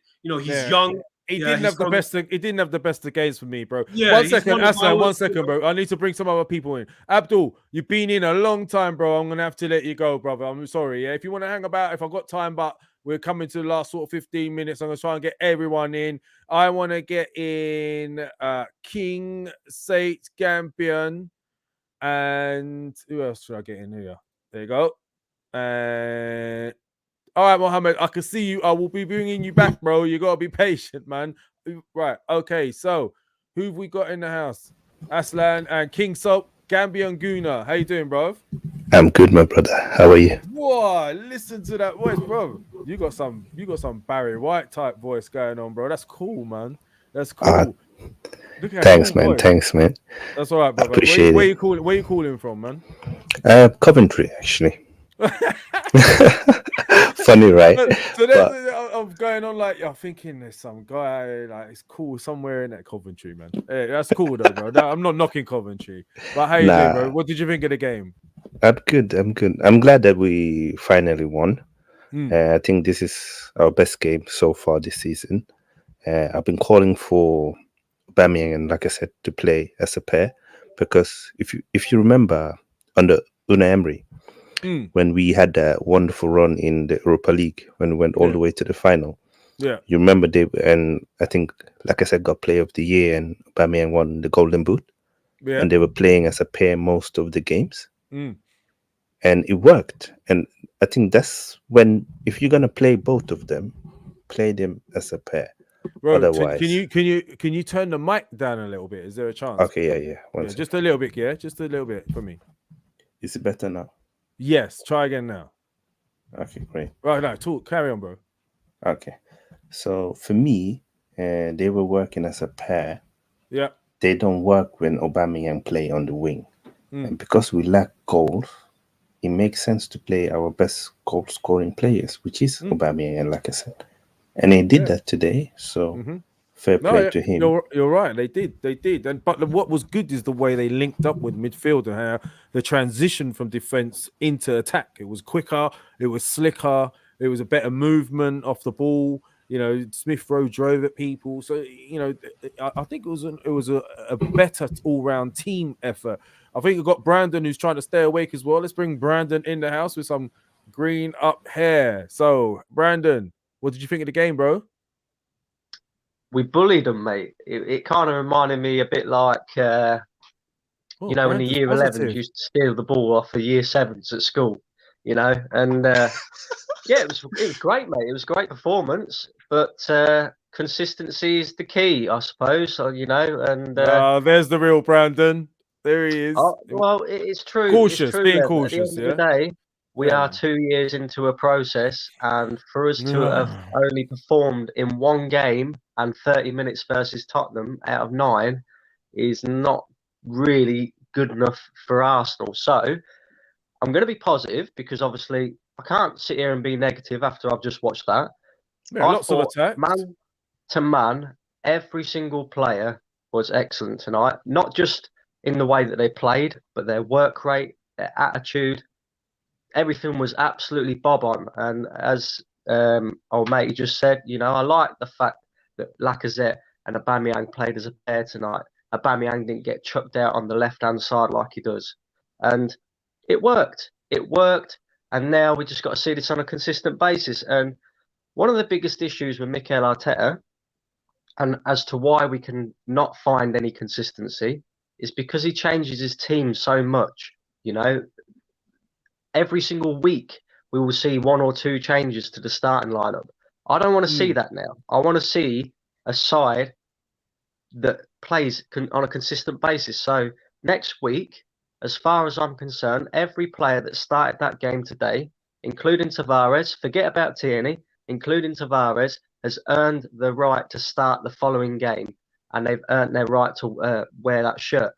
S10: young.
S4: He didn't have the best. He didn't have the best of games for me, bro.
S10: Yeah,
S4: 1 second, Aslan. 1 second, bro. I need to bring some other people in. Abdul, you've been in a long time, bro. I'm gonna have to let you go, brother. I'm sorry. Yeah, if you want to hang about, if I've got time, but we're coming to the last sort of 15 minutes. I'm gonna try and get everyone in. I want to get in King, Sate, Gambian, And who else should I get in here? There you go. And all right, Mohammed, I can see you. I will be bringing you back, bro. You got to be patient, man. Right. Okay. So who have we got in the house? Aslan and King Soap, Gambian Guna. How you doing, bro?
S11: I'm good, my brother. How are you?
S4: Whoa, listen to that voice, bro. You got some Barry White type voice going on, bro. That's cool, man. That's cool.
S11: Thanks, man. Thanks, man.
S4: That's all right, brother.
S11: Appreciate
S4: where
S11: it.
S4: you calling? Where you calling from, man?
S11: Coventry, actually. Funny, right?
S4: So I'm going on like I'm thinking there's some guy like it's cool somewhere in that Coventry, man. Hey, that's cool though, bro. No, I'm not knocking Coventry, but how you doing, bro? What did you think of the game?
S11: I'm good. I'm glad that we finally won. I think this is our best game so far this season. I've been calling for aubameyang and lacazette to play as a pair because if you remember under Unai Emery, when we had that wonderful run in the Europa League when we went all the way to the final.
S4: Yeah,
S11: you remember and I think lacazette got Player of the Year and aubameyang won the Golden Boot.
S4: Yeah,
S11: and they were playing as a pair most of the games.
S4: And
S11: it worked. And I think that's when, if you're gonna play both of them, play them as a pair.
S4: Bro,
S11: otherwise,
S4: can you turn the mic down a little bit? Is there a chance?
S11: Okay, yeah.
S4: Just a little bit, just a little bit for me.
S11: Is it better now?
S4: Yes, try again now.
S11: Okay, great.
S4: Right now, carry on, bro.
S11: Okay, so for me, they were working as a pair.
S4: Yeah,
S11: they don't work when aubameyang play on the wing, and because we lack goals, it makes sense to play our best goal-scoring players, which is aubameyang and lacazette, and they did that today. So fair play to him.
S4: You're right. They did. But what was good is the way they linked up with midfield and how the transition from defense into attack. It was quicker. It was slicker. It was a better movement off the ball. You know, Smith-Rowe drove at people. So, you know, I think it was a better all-round team effort. I think we've got Brandon who's trying to stay awake as well. Let's bring Brandon in the house with some green up hair. So, Brandon, what did you think of the game, bro?
S12: We bullied them, mate. It kind of reminded me a bit like, you know, when the year 11s used to steal the ball off the year 7s at school, you know, and yeah, it was great, mate. It was a great performance, but consistency is the key, I suppose. So, you know, and
S4: there's the real Brandon. There he is.
S12: Well, it's true.
S4: Cautious,
S12: it's true,
S4: being
S12: man.
S4: cautious.
S12: At the end of the day, we are 2 years into a process, and for us to have only performed in one game and 30 minutes versus Tottenham out of 9 is not really good enough for Arsenal. So I'm going to be positive because obviously I can't sit here and be negative after I've just watched that.
S4: Yeah, lots of attacks.
S12: Man to man, every single player was excellent tonight. Not just in the way that they played, but their work rate, their attitude, everything was absolutely bob on. And as old mate just said, you know, I like the fact that Lacazette and aubameyang played as a pair tonight. Aubameyang didn't get chucked out on the left-hand side like he does. And it worked. It worked. And now we just got to see this on a consistent basis. And one of the biggest issues with Mikel Arteta, and as to why we can not find any consistency, is because he changes his team so much. You know, every single week we will see 1 or 2 changes to the starting lineup. I don't want to see that now. I want to see a side that plays on a consistent basis. So next week, as far as I'm concerned, every player that started that game today, including Tavares, forget about Tierney, including Tavares, has earned the right to start the following game, and they've earned their right to wear that shirt.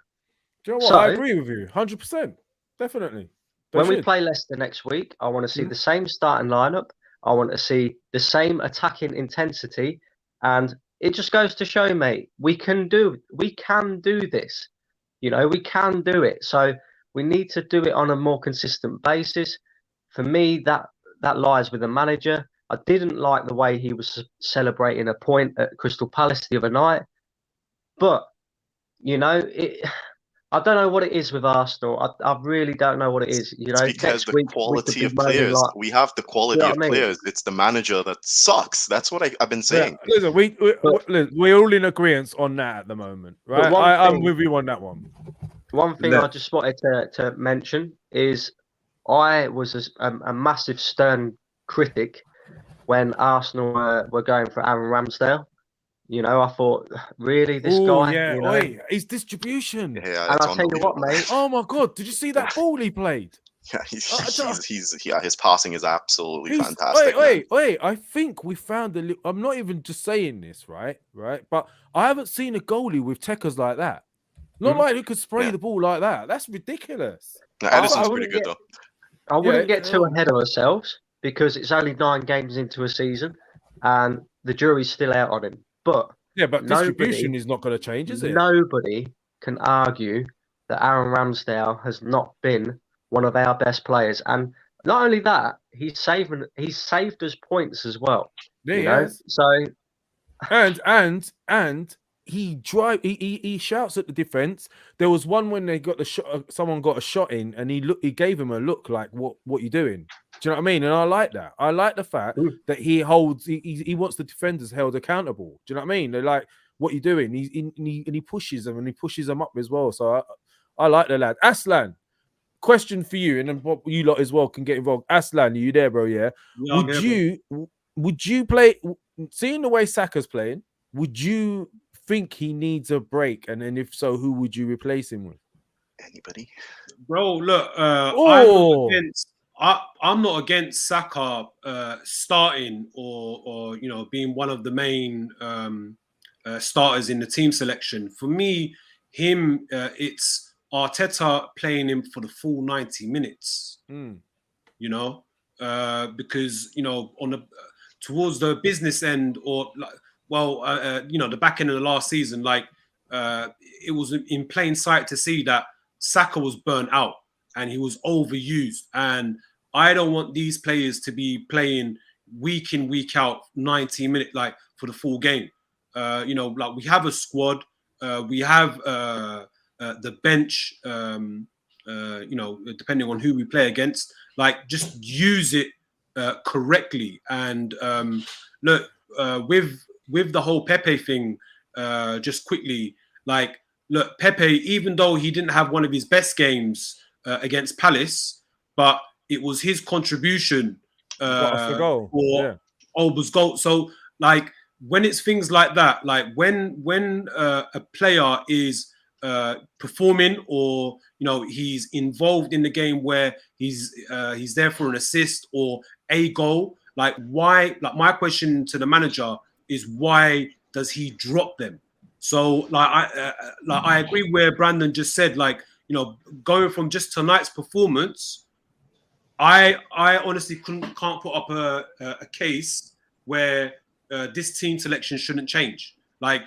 S4: Do you know what? I agree with you, 100%, definitely.
S12: When we play Leicester next week, I want to see the same starting lineup. I want to see the same attacking intensity, and it just goes to show, mate, we can do this. You know, we can do it. So we need to do it on a more consistent basis. For me, that lies with the manager. I didn't like the way he was celebrating a point at Crystal Palace the other night, but you know, I don't know what it is with Arsenal. I really don't know what it is. You know,
S9: it's because the quality of players. We have the quality of players. It's the manager that sucks. That's what I've been saying.
S4: Yeah. Listen, we're all in agreement on that at the moment, right? I'm with you on that one.
S12: One thing I just wanted to mention is I was a massive Stern critic when Arsenal were going for Aaron Ramsdale. You know, I thought, really, this guy?
S4: Yeah,
S12: you know?
S4: his distribution.
S9: Yeah,
S12: And
S9: it's
S12: I'll tell you what, mate.
S4: Oh my God, did you see that ball he played?
S9: Yeah, his passing is absolutely fantastic.
S4: Wait! I think we found a. I'm not even just saying this, right? But I haven't seen a goalie with techers like that. Not like who could spray the ball like that. That's ridiculous.
S9: No, Edison's pretty good though.
S12: I wouldn't get too ahead of ourselves because it's only 9 games into a season, and the jury's still out on him. But
S4: distribution is not going to change, is it?
S12: Nobody can argue that Aaron Ramsdale has not been one of our best players, and not only that, he's saved us points as well.
S4: Yeah,
S12: you know? So,
S4: and he shouts at the defense. There was one when they got the shot. Someone got a shot in, and he gave him a look like, "What you doing?" Do you know what I mean? And I like that. I like the fact that he wants the defenders held accountable. Do you know what I mean? They're like, "What you doing?" He pushes them, and he pushes them up as well. So I like the lad. Aslan, question for you, and then you lot as well can get involved. Aslan, are you there, bro? Yeah. Would you play? Seeing the way Saka's playing, would you think he needs a break? And then if so, who would you replace him with?
S9: Anybody,
S10: bro. Look, I'm not against Saka starting or being one of the main starters in the team selection. For me, it's Arteta playing him for the full 90 minutes. You know, because on the towards the business end or the back end of the last season, it was in plain sight to see that Saka was burnt out and he was overused. And I don't want these players to be playing week in, week out, 90 minutes, for the full game. We have a squad, we have the bench, depending on who we play against, just use it correctly. And look, with the whole Pepe thing, just quickly, look, Pepe, even though he didn't have one of his best games against Palace, but it was his contribution for Olba's goal. So, when it's things like that, when a player is performing or he's involved in the game where he's there for an assist or a goal, why? My question to the manager is, why does he drop them? So I agree where Brandon just said, going from just tonight's performance, I honestly can't put up a case where this team selection shouldn't change. What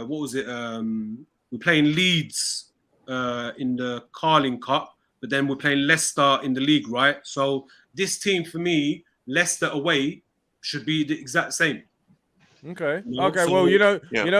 S10: was it? We're playing Leeds in the Carling Cup, but then we're playing Leicester in the league, right? So this team, for me, Leicester away should be the exact same.
S4: Okay.
S10: So,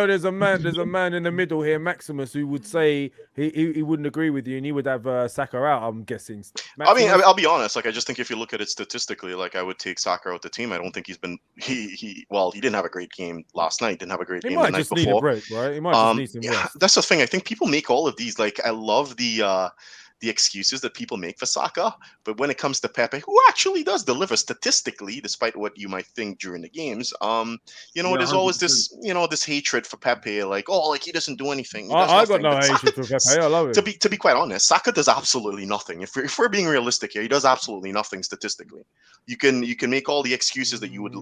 S4: there's a man in the middle here, Maximus, who would say he wouldn't agree with you, and he would have Saka out. I'm guessing. Maximus?
S9: I mean, I'll be honest. I just think if you look at it statistically, I would take Saka out the team. I don't think he's been he didn't have a great game last night. Didn't have a great game the night before.
S4: He might just need a break, right? He might just need some rest.
S9: That's the thing. I think people make all of these. I love the excuses that people make for Saka, but when it comes to Pepe, who actually does deliver statistically, despite what you might think during the games, there's always this, this hatred for Pepe, he doesn't do anything.
S4: I got no hatred for Pepe. I love it.
S9: To be quite honest, Saka does absolutely nothing. If we're being realistic here, he does absolutely nothing statistically. You can make all the excuses that you'd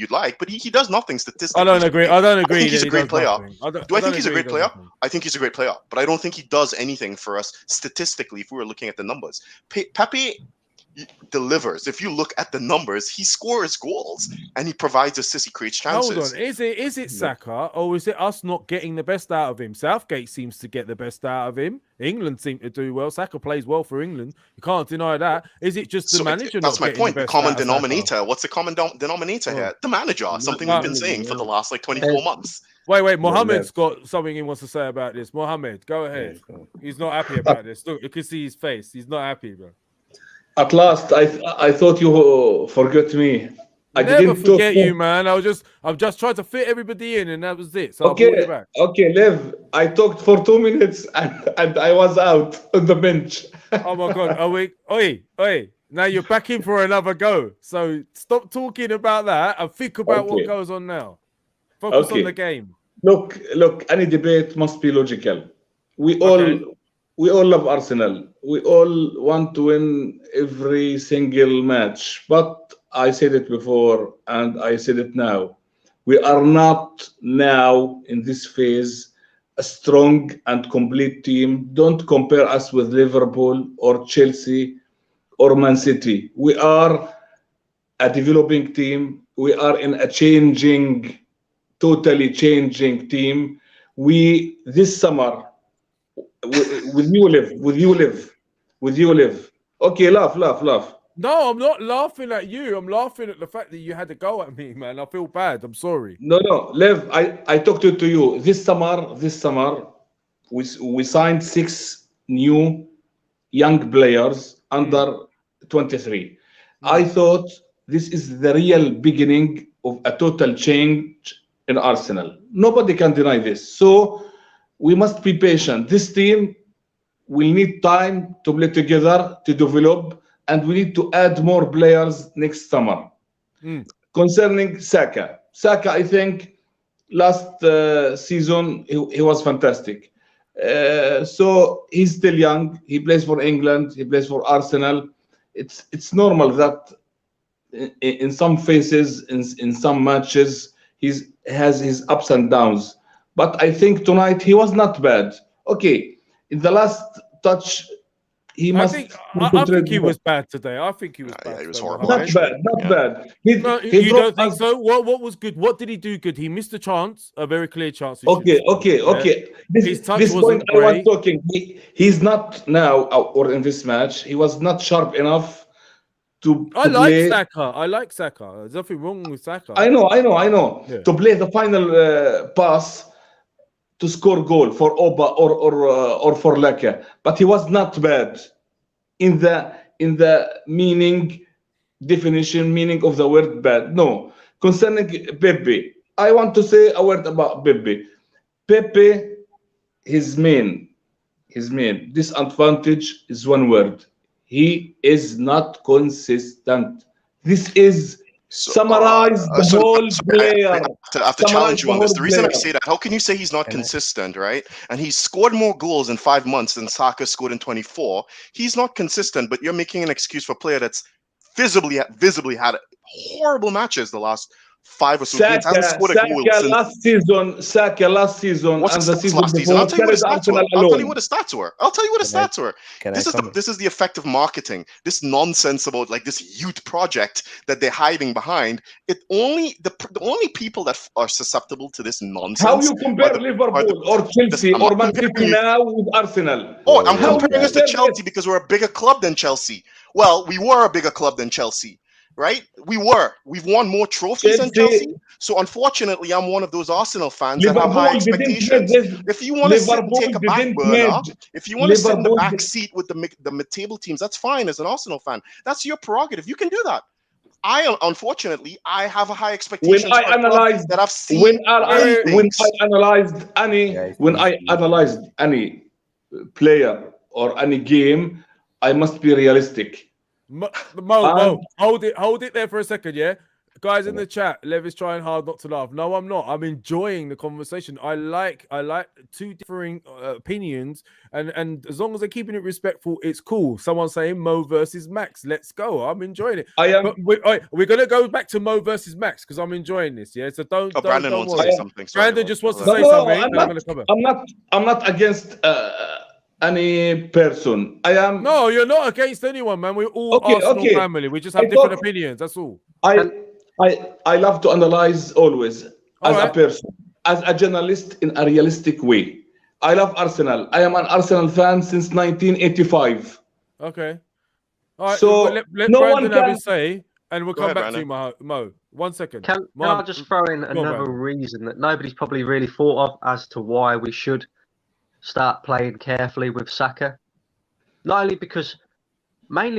S9: like, but he does nothing statistically.
S4: I don't agree. I think
S9: he's a great player. Do I think he's a great player? I think he's a great player, but I don't think he does anything for us statistically if we were looking at the numbers. Pepe delivers. If you look at the numbers, he scores goals and he provides assists, he creates chances.
S4: Hold on, is it Saka, or is it us not getting the best out of him? Southgate seems to get the best out of him. England seem to do well. Saka plays well for England. You can't deny that. Is it just the manager?
S9: That's my point. The common denominator. What's the common denominator here? The manager. Something we've been saying for the last 24 months.
S4: Wait. Mohammed's got something he wants to say about this. Mohammed, go ahead. He's not happy about this. Look, you can see his face. He's not happy, bro.
S8: At last, I thought you forgot me. I
S4: never
S8: didn't talk
S4: forget you, man. I'm just trying to fit everybody in, and that was it. So I brought you back.
S8: Okay, Lev. I talked for 2 minutes and I was out on the bench.
S4: Oh my God! Are we? Oi! Now you're back in for another go. So stop talking about that and think about what goes on now. Focus on the game.
S8: Look. Any debate must be logical. We all love Arsenal. We all want to win every single match. But I said it before and I said it now. We are not now in this phase a strong and complete team. Don't compare us with Liverpool or Chelsea or Man City. We are a developing team. We are in a totally changing team. This summer, with you live. Okay, laugh.
S4: No, I'm not laughing at you. I'm laughing at the fact that you had to go at me, man. I feel bad. I'm sorry.
S8: No, Lev, I talked to you. This summer, we signed 6 new young players under 23. I thought this is the real beginning of a total change in Arsenal. Nobody can deny this. So we must be patient. This team will need time to play together, to develop, and we need to add more players next summer. Concerning Xhaka, I think last season he was fantastic. So he's still young. He plays for England. He plays for Arsenal. It's normal that in some phases, in some matches, he has his ups and downs. But I think tonight he was not bad. Okay, in the last touch, I think
S4: he was bad today. I think he was bad.
S9: Yeah, he was horrible.
S8: Not bad.
S4: You don't think so? What was good? What did he do good? He missed a chance, a very clear chance.
S8: Okay.
S4: His touch
S8: this
S4: wasn't
S8: point I was
S4: great.
S8: talking. He's not now, or in this match, he was not sharp enough to play.
S4: I like Xhaka. There's nothing wrong with Xhaka.
S8: I know.
S4: Yeah.
S8: To play the final pass to score goal for Oba or for Laka, but he was not bad in the meaning of the word bad. No. Concerning Pepe, I want to say a word about Pepe. Pepe, his main disadvantage is one word. He is not consistent. This is summarize the whole player.
S9: I have to challenge you on this. The reason I say that, how can you say he's not consistent, right? And he's scored more goals in 5 months than Saka scored in 24. He's not consistent, but you're making an excuse for a player that's visibly had horrible matches the last 5 or so games. Hasn't scored a goal since
S8: Saka last season.
S9: What's
S8: and
S9: the
S8: the season
S9: last season?
S8: before,
S9: I'll tell you what his stats were. I'll tell you what his stats were. This is the effect of marketing. This nonsense about like this youth project that they're hiding behind. The only people that are susceptible to this nonsense.
S8: How you compare Liverpool or Chelsea or Man City now with Arsenal?
S9: Oh, I'm comparing us to Chelsea because we're a bigger club than Chelsea. Well, we were a bigger club than Chelsea. Right? We've won more trophies than Chelsea. So unfortunately, I'm one of those Arsenal fans that have high expectations. If you want to sit and take a back burner, if you want to sit in the back seat with the mid-table teams, that's fine as an Arsenal fan. That's your prerogative. You can do that. Unfortunately, I have a high expectation that I've seen.
S8: When I analyzed any player or any game, I must be realistic.
S4: Mo, hold it there for a second, yeah? Guys in the chat, Lev is trying hard not to laugh. No, I'm not. I'm enjoying the conversation. I like two differing opinions, and as long as they're keeping it respectful, it's cool. Someone saying Mo versus Max. Let's go. I'm enjoying it. We're gonna go back to Mo versus Max because I'm enjoying this. Yeah, so don't.
S9: Brandon
S4: don't
S9: wants to say something.
S4: Brandon just wants to say something.
S8: I'm not against any person.
S4: No, you're not against anyone, man. We're all Arsenal family. We just have different opinions. That's all.
S8: I love to analyze always as a person, as a journalist in a realistic way. I love Arsenal. I am an Arsenal fan since 1985.
S4: Okay. All right.
S8: So
S4: let Brandon have his say, and we'll come back to you, Mo. 1 second.
S12: Can I just throw in another reason that nobody's probably really thought of as to why we should start playing carefully with Xhaka? Mainly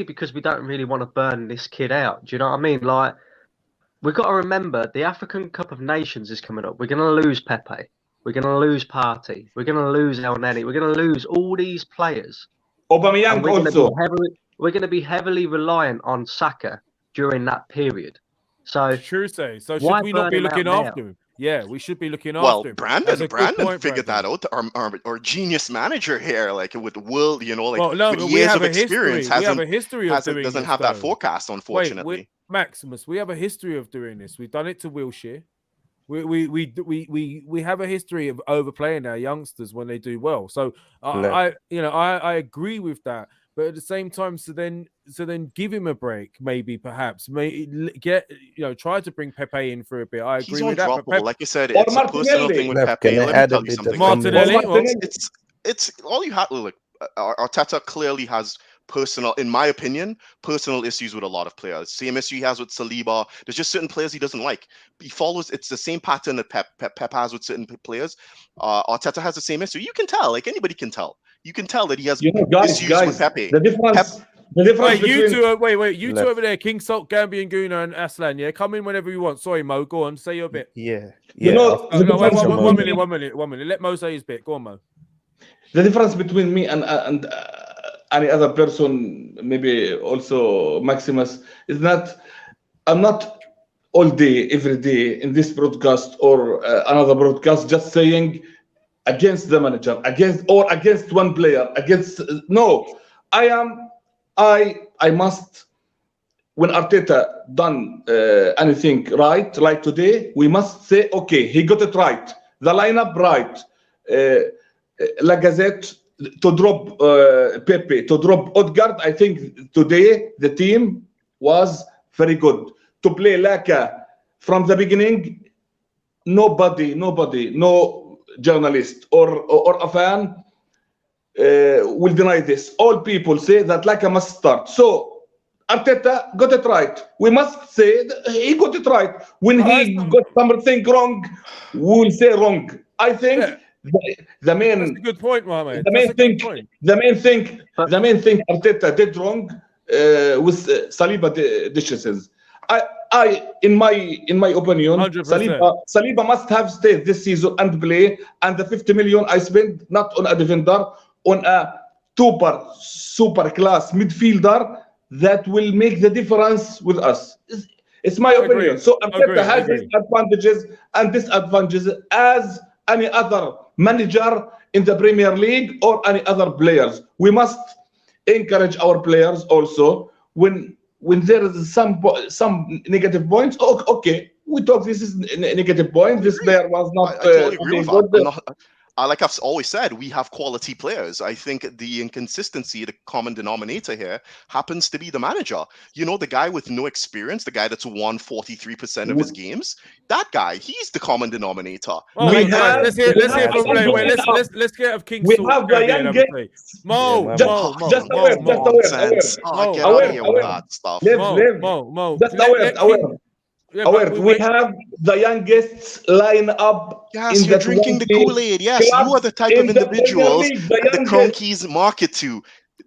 S12: because we don't really want to burn this kid out. Do you know what I mean? Like, we've got to remember the African Cup of Nations is coming up. We're going to lose Pepe. We're going to lose Partey. We're going to lose El Neni. We're going to lose all these players.
S8: Aubameyang also.
S12: We're going to be heavily reliant on Saka during that period. So
S4: True say. So should we not be looking after him? Yeah, we should be looking after him.
S9: Brandon figured that out. Our genius manager here, like with Will, you know, like with
S4: we
S9: years
S4: have
S9: of experience,
S4: we have a history of doing
S9: doesn't
S4: this,
S9: have that
S4: though.
S9: forecast, unfortunately.
S4: Wait, Maximus, we have a history of doing this. We've done it to Wilshere. We have a history of overplaying our youngsters when they do well. So I agree with that. But at the same time, so then give him a break, maybe, perhaps. Try to bring Pepe in for a bit. I agree with that. But
S9: Pepe, like you said, it's a personal thing with Pepe. Let me tell you something.
S4: Martinelli.
S9: It's all you have. Like Arteta clearly has in my opinion, personal issues with a lot of players. Same issue he has with Saliba. There's just certain players he doesn't like. It's the same pattern that Pep has with certain players. Arteta has the same issue. You can tell, like anybody can tell. You can tell that he has issues with Pepe.
S8: The difference
S4: wait,
S8: between...
S4: you two over there, King Salt, Gambian Guna, and Aslan, yeah? Come in whenever you want. Sorry, Mo, go on, say your bit.
S11: Yeah.
S4: One minute. Let Mo say his bit. Go on, Mo.
S8: The difference between me and any other person, maybe also Maximus, is that I'm not all day, every day in this broadcast or another broadcast just saying against the manager, against one player, no. I must, when Arteta done anything right, like today, we must say, okay, he got it right. The lineup right. Lacazette to drop Pepe, to drop Odegaard. I think today the team was very good. To play Laka from the beginning, nobody, no journalist or a fan will deny this. All people say that Laka must start. So Arteta got it right. We must say that he got it right. When he got something wrong, we will say wrong. I think the main.
S4: That's a good point, Mohamed.
S8: The main thing Arteta did wrong with Saliba decisions. In my opinion,
S4: 100%.
S8: Saliba must have stayed this season and play. And the 50 million I spent not on a defender, on a super class midfielder that will make the difference with us. It's my opinion. So Arteta has his advantages and disadvantages as any other manager in the Premier League or any other players. We must encourage our players also when there is some negative points. Okay, we talk. This is a negative point. This player was not.
S9: I totally agree with that. Like I've always said, we have quality players. I think the inconsistency, the common denominator here, happens to be the manager. You know, the guy with no experience, the guy that's won 43% of his games. That guy, he's the common denominator.
S4: Let's get of King.
S8: We have the youngest.
S4: Mo,
S8: just aware.
S9: Get out of here with that stuff.
S8: Mo. Just aware. We have the youngest line up.
S9: Yes, you're drinking the Kool-Aid. Yes, you are the type of individuals that the cronkies market to.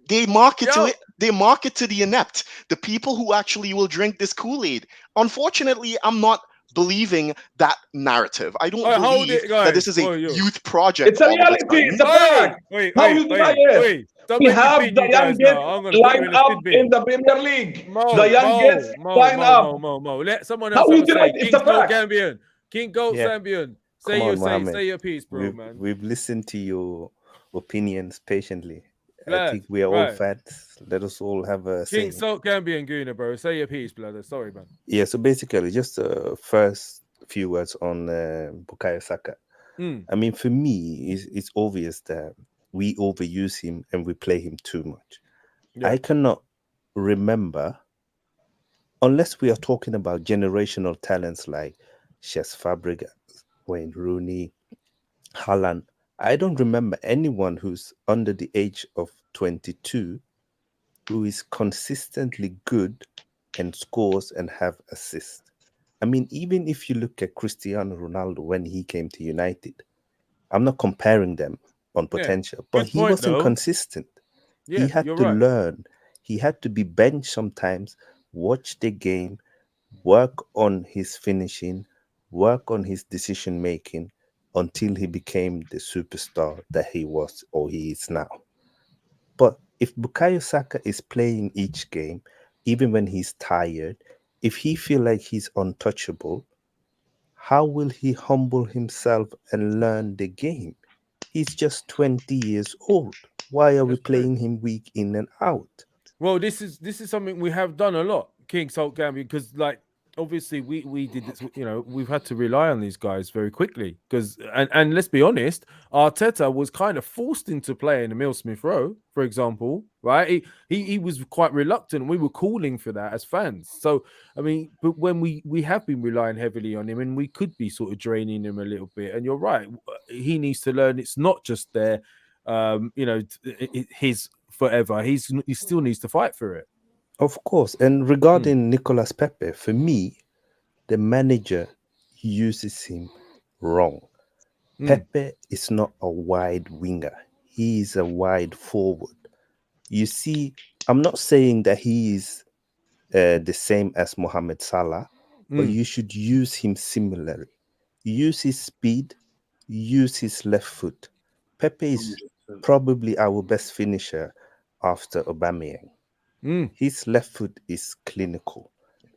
S9: They market to it. They market to the inept, the people who actually will drink this Kool-Aid. Unfortunately, I'm not believing that narrative. I don't believe that this is a youth project.
S8: It's a reality. It's a fact. How you deny it? We have the youngest line up in the Premier League. The youngest line up.
S4: Let someone else say. King Gold Gambian. King Gold Zambian. Say your piece, bro, man.
S11: We've listened to your opinions patiently. I think we are all fans. Let us all have a say.
S4: King Salt Gambian Guna, bro. Say your piece, brother. Sorry, man.
S11: Yeah, so basically, just the first few words on Bukayo Saka. I mean, for me, it's obvious that we overuse him and we play him too much. Yeah. I cannot remember, unless we are talking about generational talents like Cesc Fabregas, Wayne Rooney, Haaland. I don't remember anyone who's under the age of 22 who is consistently good and scores and have assists. I mean, even if you look at Cristiano Ronaldo when he came to United, I'm not comparing them on potential, but he wasn't consistent. He had to learn. He had to be benched sometimes, watch the game, work on his finishing, work on his decision making until he became the superstar that he was or he is now. But if Bukayo Saka is playing each game, even when he's tired, if he feel like he's untouchable, how will he humble himself and learn the game? He's just 20 years old. Why are we playing him week in and out?
S4: Well, this is something we have done a lot, King Salt Gambia, because like obviously we did this, you know, we've had to rely on these guys very quickly because and let's be honest, Arteta was kind of forced into playing Emile Smith-Rowe, for example, right? He was quite reluctant. We were calling for that as fans. So I mean, but when we have been relying heavily on him, and we could be sort of draining him a little bit. And you're right, he needs to learn it's not just there, you know, his forever. He still needs to fight for it.
S11: Of course. And regarding Nicolas Pepe, for me, the manager uses him wrong. Pepe is not a wide winger. He is a wide forward. You see, I'm not saying that he is the same as Mohamed Salah, but you should use him similarly. Use his speed, use his left foot. Pepe is probably our best finisher after Aubameyang. His left foot is clinical.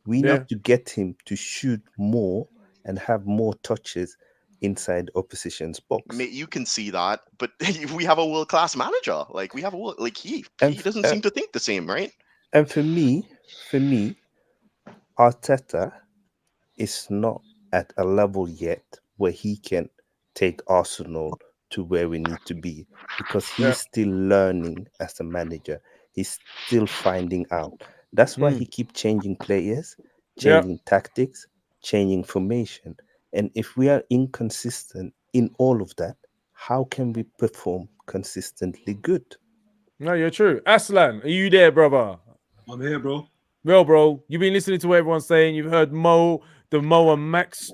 S11: We need to get him to shoot more and have more touches inside opposition's box.
S9: Mate, you can see that, but we have a world-class manager. Like we have he doesn't seem to think the same, right?
S11: And for me, Arteta is not at a level yet where he can take Arsenal to where we need to be, because he's still learning as a manager. He's still finding out. That's why he keeps changing players, changing tactics, changing formation. And if we are inconsistent in all of that, how can we perform consistently good?
S4: No, you're true. Aslan, are you there, brother?
S10: I'm here, bro.
S4: Well, bro, you've been listening to what everyone's saying. You've heard Mo and Max,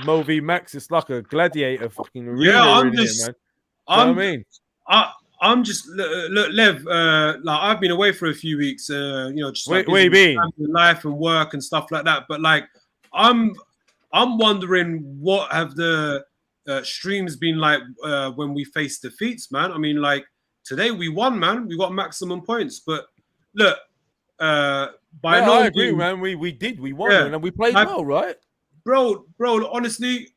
S4: Mo v Max. It's like a gladiator fucking arena.
S10: Yeah,
S4: man. You know what I mean?
S10: I'm just look, Lev. Like I've been away for a few weeks. You know, just like
S4: where you been?
S10: Life and work and stuff like that. But like, I'm wondering what have the streams been like when we face defeats, man. I mean, like today we won, man. We got maximum points. But look, I
S4: agree, man. We won, and we played well, right?
S10: Bro, honestly,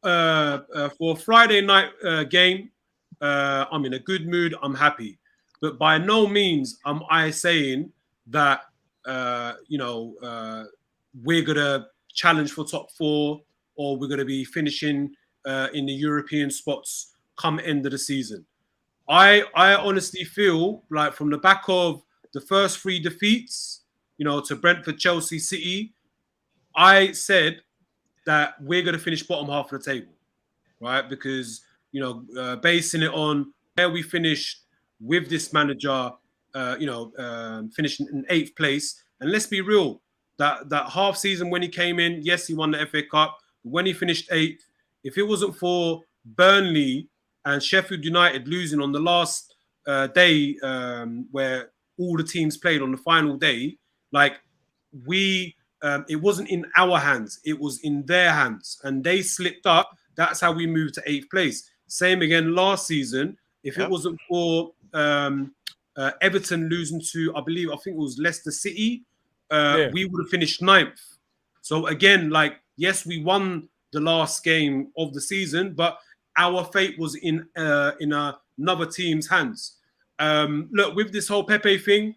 S10: for a Friday night game, I'm in a good mood. I'm happy, but by no means am I saying that you know we're gonna challenge for top 4 or we're gonna be finishing in the European spots come end of the season. I honestly feel like from the back of the first 3 defeats, you know, to Brentford, Chelsea, City, I said that we're going to finish bottom half of the table, right? Because, you know, basing it on where we finished with this manager, you know, finishing in 8th place. And let's be real, that half season when he came in, yes, he won the FA Cup. But when he finished 8th, if it wasn't for Burnley and Sheffield United losing on the last day where all the teams played on the final day, like it wasn't in our hands, it was in their hands, and they slipped up. That's how we moved to 8th place. Same again last season. If it wasn't for Everton losing to, I think it was Leicester City, we would have finished 9th. So again, like, yes, we won the last game of the season, but our fate was in another team's hands. Look, with this whole Pepe thing,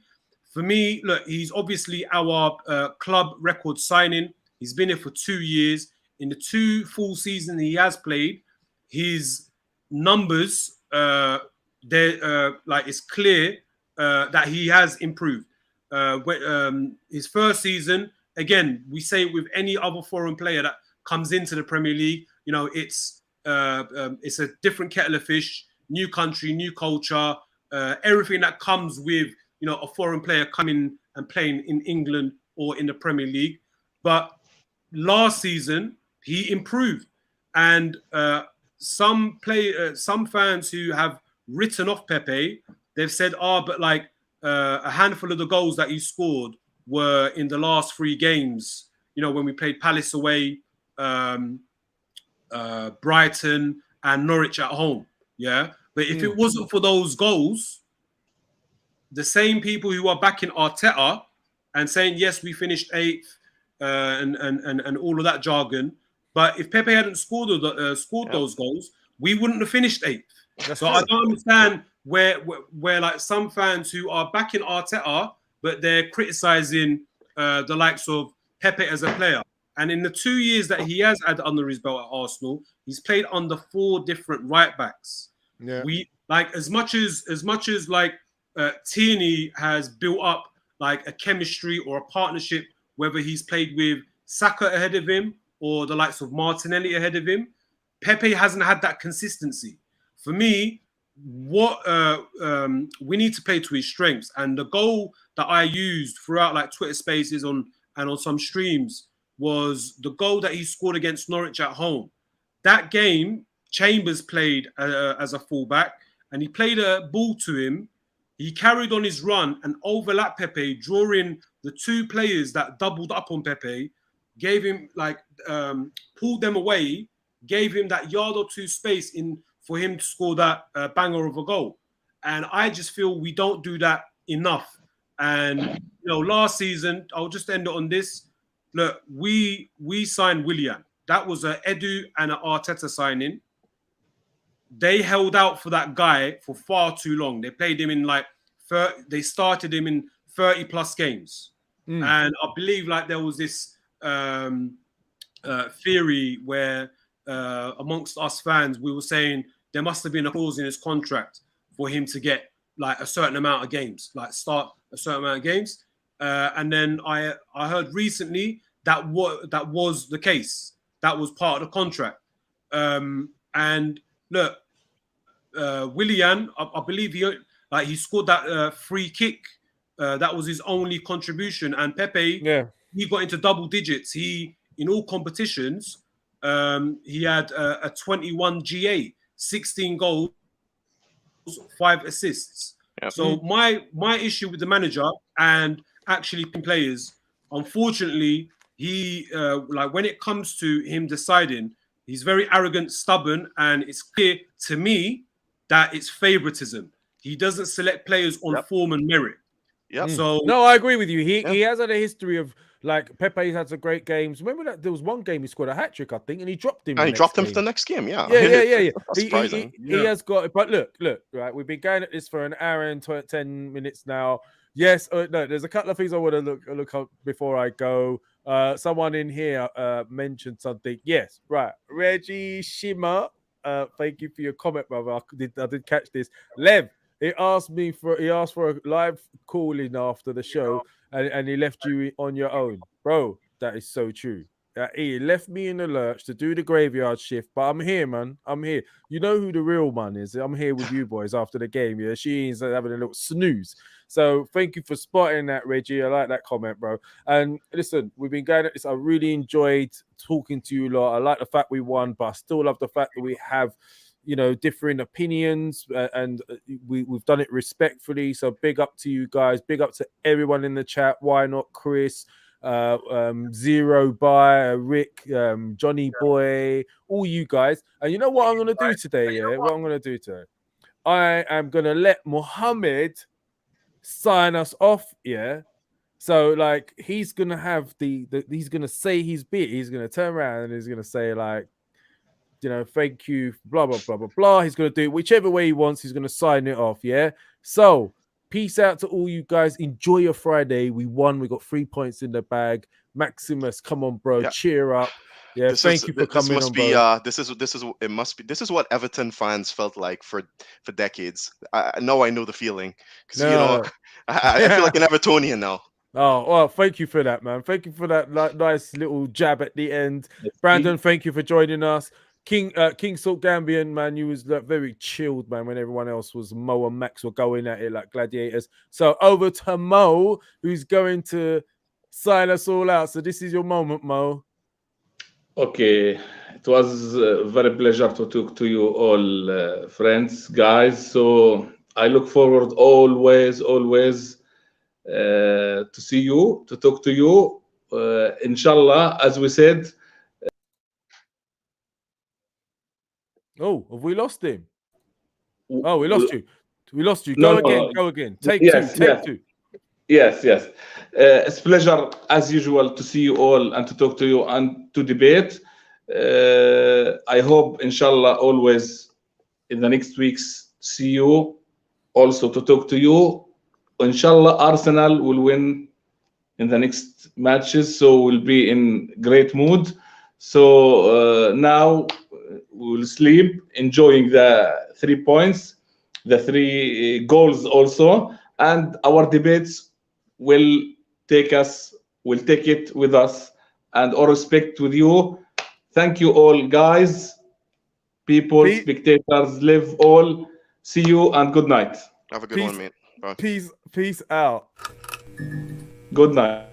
S10: for me, look, he's obviously our club record signing. He's been here for 2 years. In the 2 full seasons he has played, his numbers, like it's clear that he has improved. His first season, again, we say with any other foreign player that comes into the Premier League, you know, it's a different kettle of fish, new country, new culture, everything that comes with, you know, a foreign player coming and playing in England or in the Premier League. But last season he improved, and some fans who have written off Pepe, they've said, but like a handful of the goals that he scored were in the last 3 games, you know, when we played Palace away, Brighton and Norwich at home. Yeah. But if it wasn't for those goals, the same people who are backing Arteta and saying, yes, we finished 8th and all of that jargon. But if Pepe hadn't scored those goals, we wouldn't have finished 8th. So I don't understand where like some fans who are backing Arteta, but they're criticizing the likes of Pepe as a player. And in the 2 years that he has had under his belt at Arsenal, he's played under 4 different right backs.
S4: Yeah.
S10: We like as much as like Tierney has built up like a chemistry or a partnership, whether he's played with Saka ahead of him or the likes of Martinelli ahead of him. Pepe hasn't had that consistency. For me, what we need to play to his strengths. And the goal that I used throughout like Twitter Spaces and on some streams was the goal that he scored against Norwich at home. That game, Chambers played as a fullback, and he played a ball to him. He carried on his run and overlapped Pepe, drawing the 2 players that doubled up on Pepe, gave him like pulled them away, gave him that yard or 2 space in for him to score that banger of a goal. And I just feel we don't do that enough. And you know, last season, I'll just end it on this. Look, we signed Willian. That was an Edu and an Arteta signing. They held out for that guy for far too long. They played him in like they started him in 30 plus games. And I believe like there was this theory where amongst us fans, we were saying there must have been a clause in his contract for him to get like a certain amount of games, like start a certain amount of games. And then I heard recently that was the case. That was part of the contract. And look, Willian, I believe he scored that free kick. That was his only contribution. And Pepe, he got into double digits. He, in all competitions, he had a 21 GA, 16 goals, 5 assists. Yep. So my issue with the manager and actually players, unfortunately, he like when it comes to him deciding, he's very arrogant, stubborn, and it's clear to me that it's favoritism. He doesn't select players on form and merit.
S9: Yeah.
S10: So
S4: no, I agree with you. He has had a history of like Pepe's had some great games. Remember that there was one game he scored a hat trick, I think, and he dropped him.
S9: And he dropped him for the next game. Yeah.
S4: Yeah.
S9: Surprising.
S4: He has got. But look. Right, we've been going at this for an hour and 10 minutes now. Yes. No. There's a couple of things I want to look up before I go. Someone in here mentioned something. Yes. Right. Reggie Shima. Thank you for your comment, brother. I did catch this. Lev. He asked for a live call-in after the show, and he left you on your own. Bro, that is so true. He left me in the lurch to do the graveyard shift, but I'm here, man. I'm here. You know who the real man is. I'm here with you boys after the game. Yeah, she's having a little snooze. So thank you for spotting that, Reggie. I like that comment, bro. And listen, we've been going at this. I really enjoyed talking to you lot. I like the fact we won, but I still love the fact that we have, you know, differing opinions, and we've done it respectfully. So big up to you guys. Big up to everyone in the chat. Why not Chris, Zero by Rick, Johnny Boy, all you guys. And you know what I'm gonna do today? Yeah, what I'm gonna do today? I am gonna let Mohammed sign us off. Yeah. So like he's gonna have he's gonna say his bit. He's gonna turn around and he's gonna say like, you know, thank you, blah, blah, blah, blah, blah. He's going to do it whichever way he wants. He's going to sign it off, yeah? So, peace out to all you guys. Enjoy your Friday. We won. We got 3 points in the bag. Maximus, come on, bro. Yeah. Cheer up. Yeah, thank you for coming on, bro.
S9: This is what Everton fans felt like for decades. I know I know the feeling. Because, you know, I feel like an Evertonian now.
S4: Oh, well, thank you for that, man. Thank you for that nice little jab at the end. Brandon, thank you for joining us. King Salt Gambian, man, you was like very chilled, man, when everyone else was Mo and Max were going at it like gladiators. So over to Mo, who's going to sign us all out. So this is your moment, Mo.
S8: Okay, it was a very pleasure to talk to you all, friends, guys. So I look forward always to see you, to talk to you. inshallah, as we said.
S4: Oh, have we lost him? Oh, we lost you. We lost you.
S8: No,
S4: Go again. Take
S8: yes,
S4: two. Take
S8: yes.
S4: two.
S8: Yes. It's a pleasure, as usual, to see you all and to talk to you and to debate. I hope, inshallah, always in the next weeks, see you, also to talk to you. Inshallah, Arsenal will win in the next matches, so we'll be in great mood. So now we'll sleep, enjoying the 3 points, the 3 goals also, and our debates will take it with us, and all respect with you. Thank you all, guys, people, spectators, live all. See you and good night.
S9: Have a good one, mate. Bye.
S4: Peace out.
S8: Good night.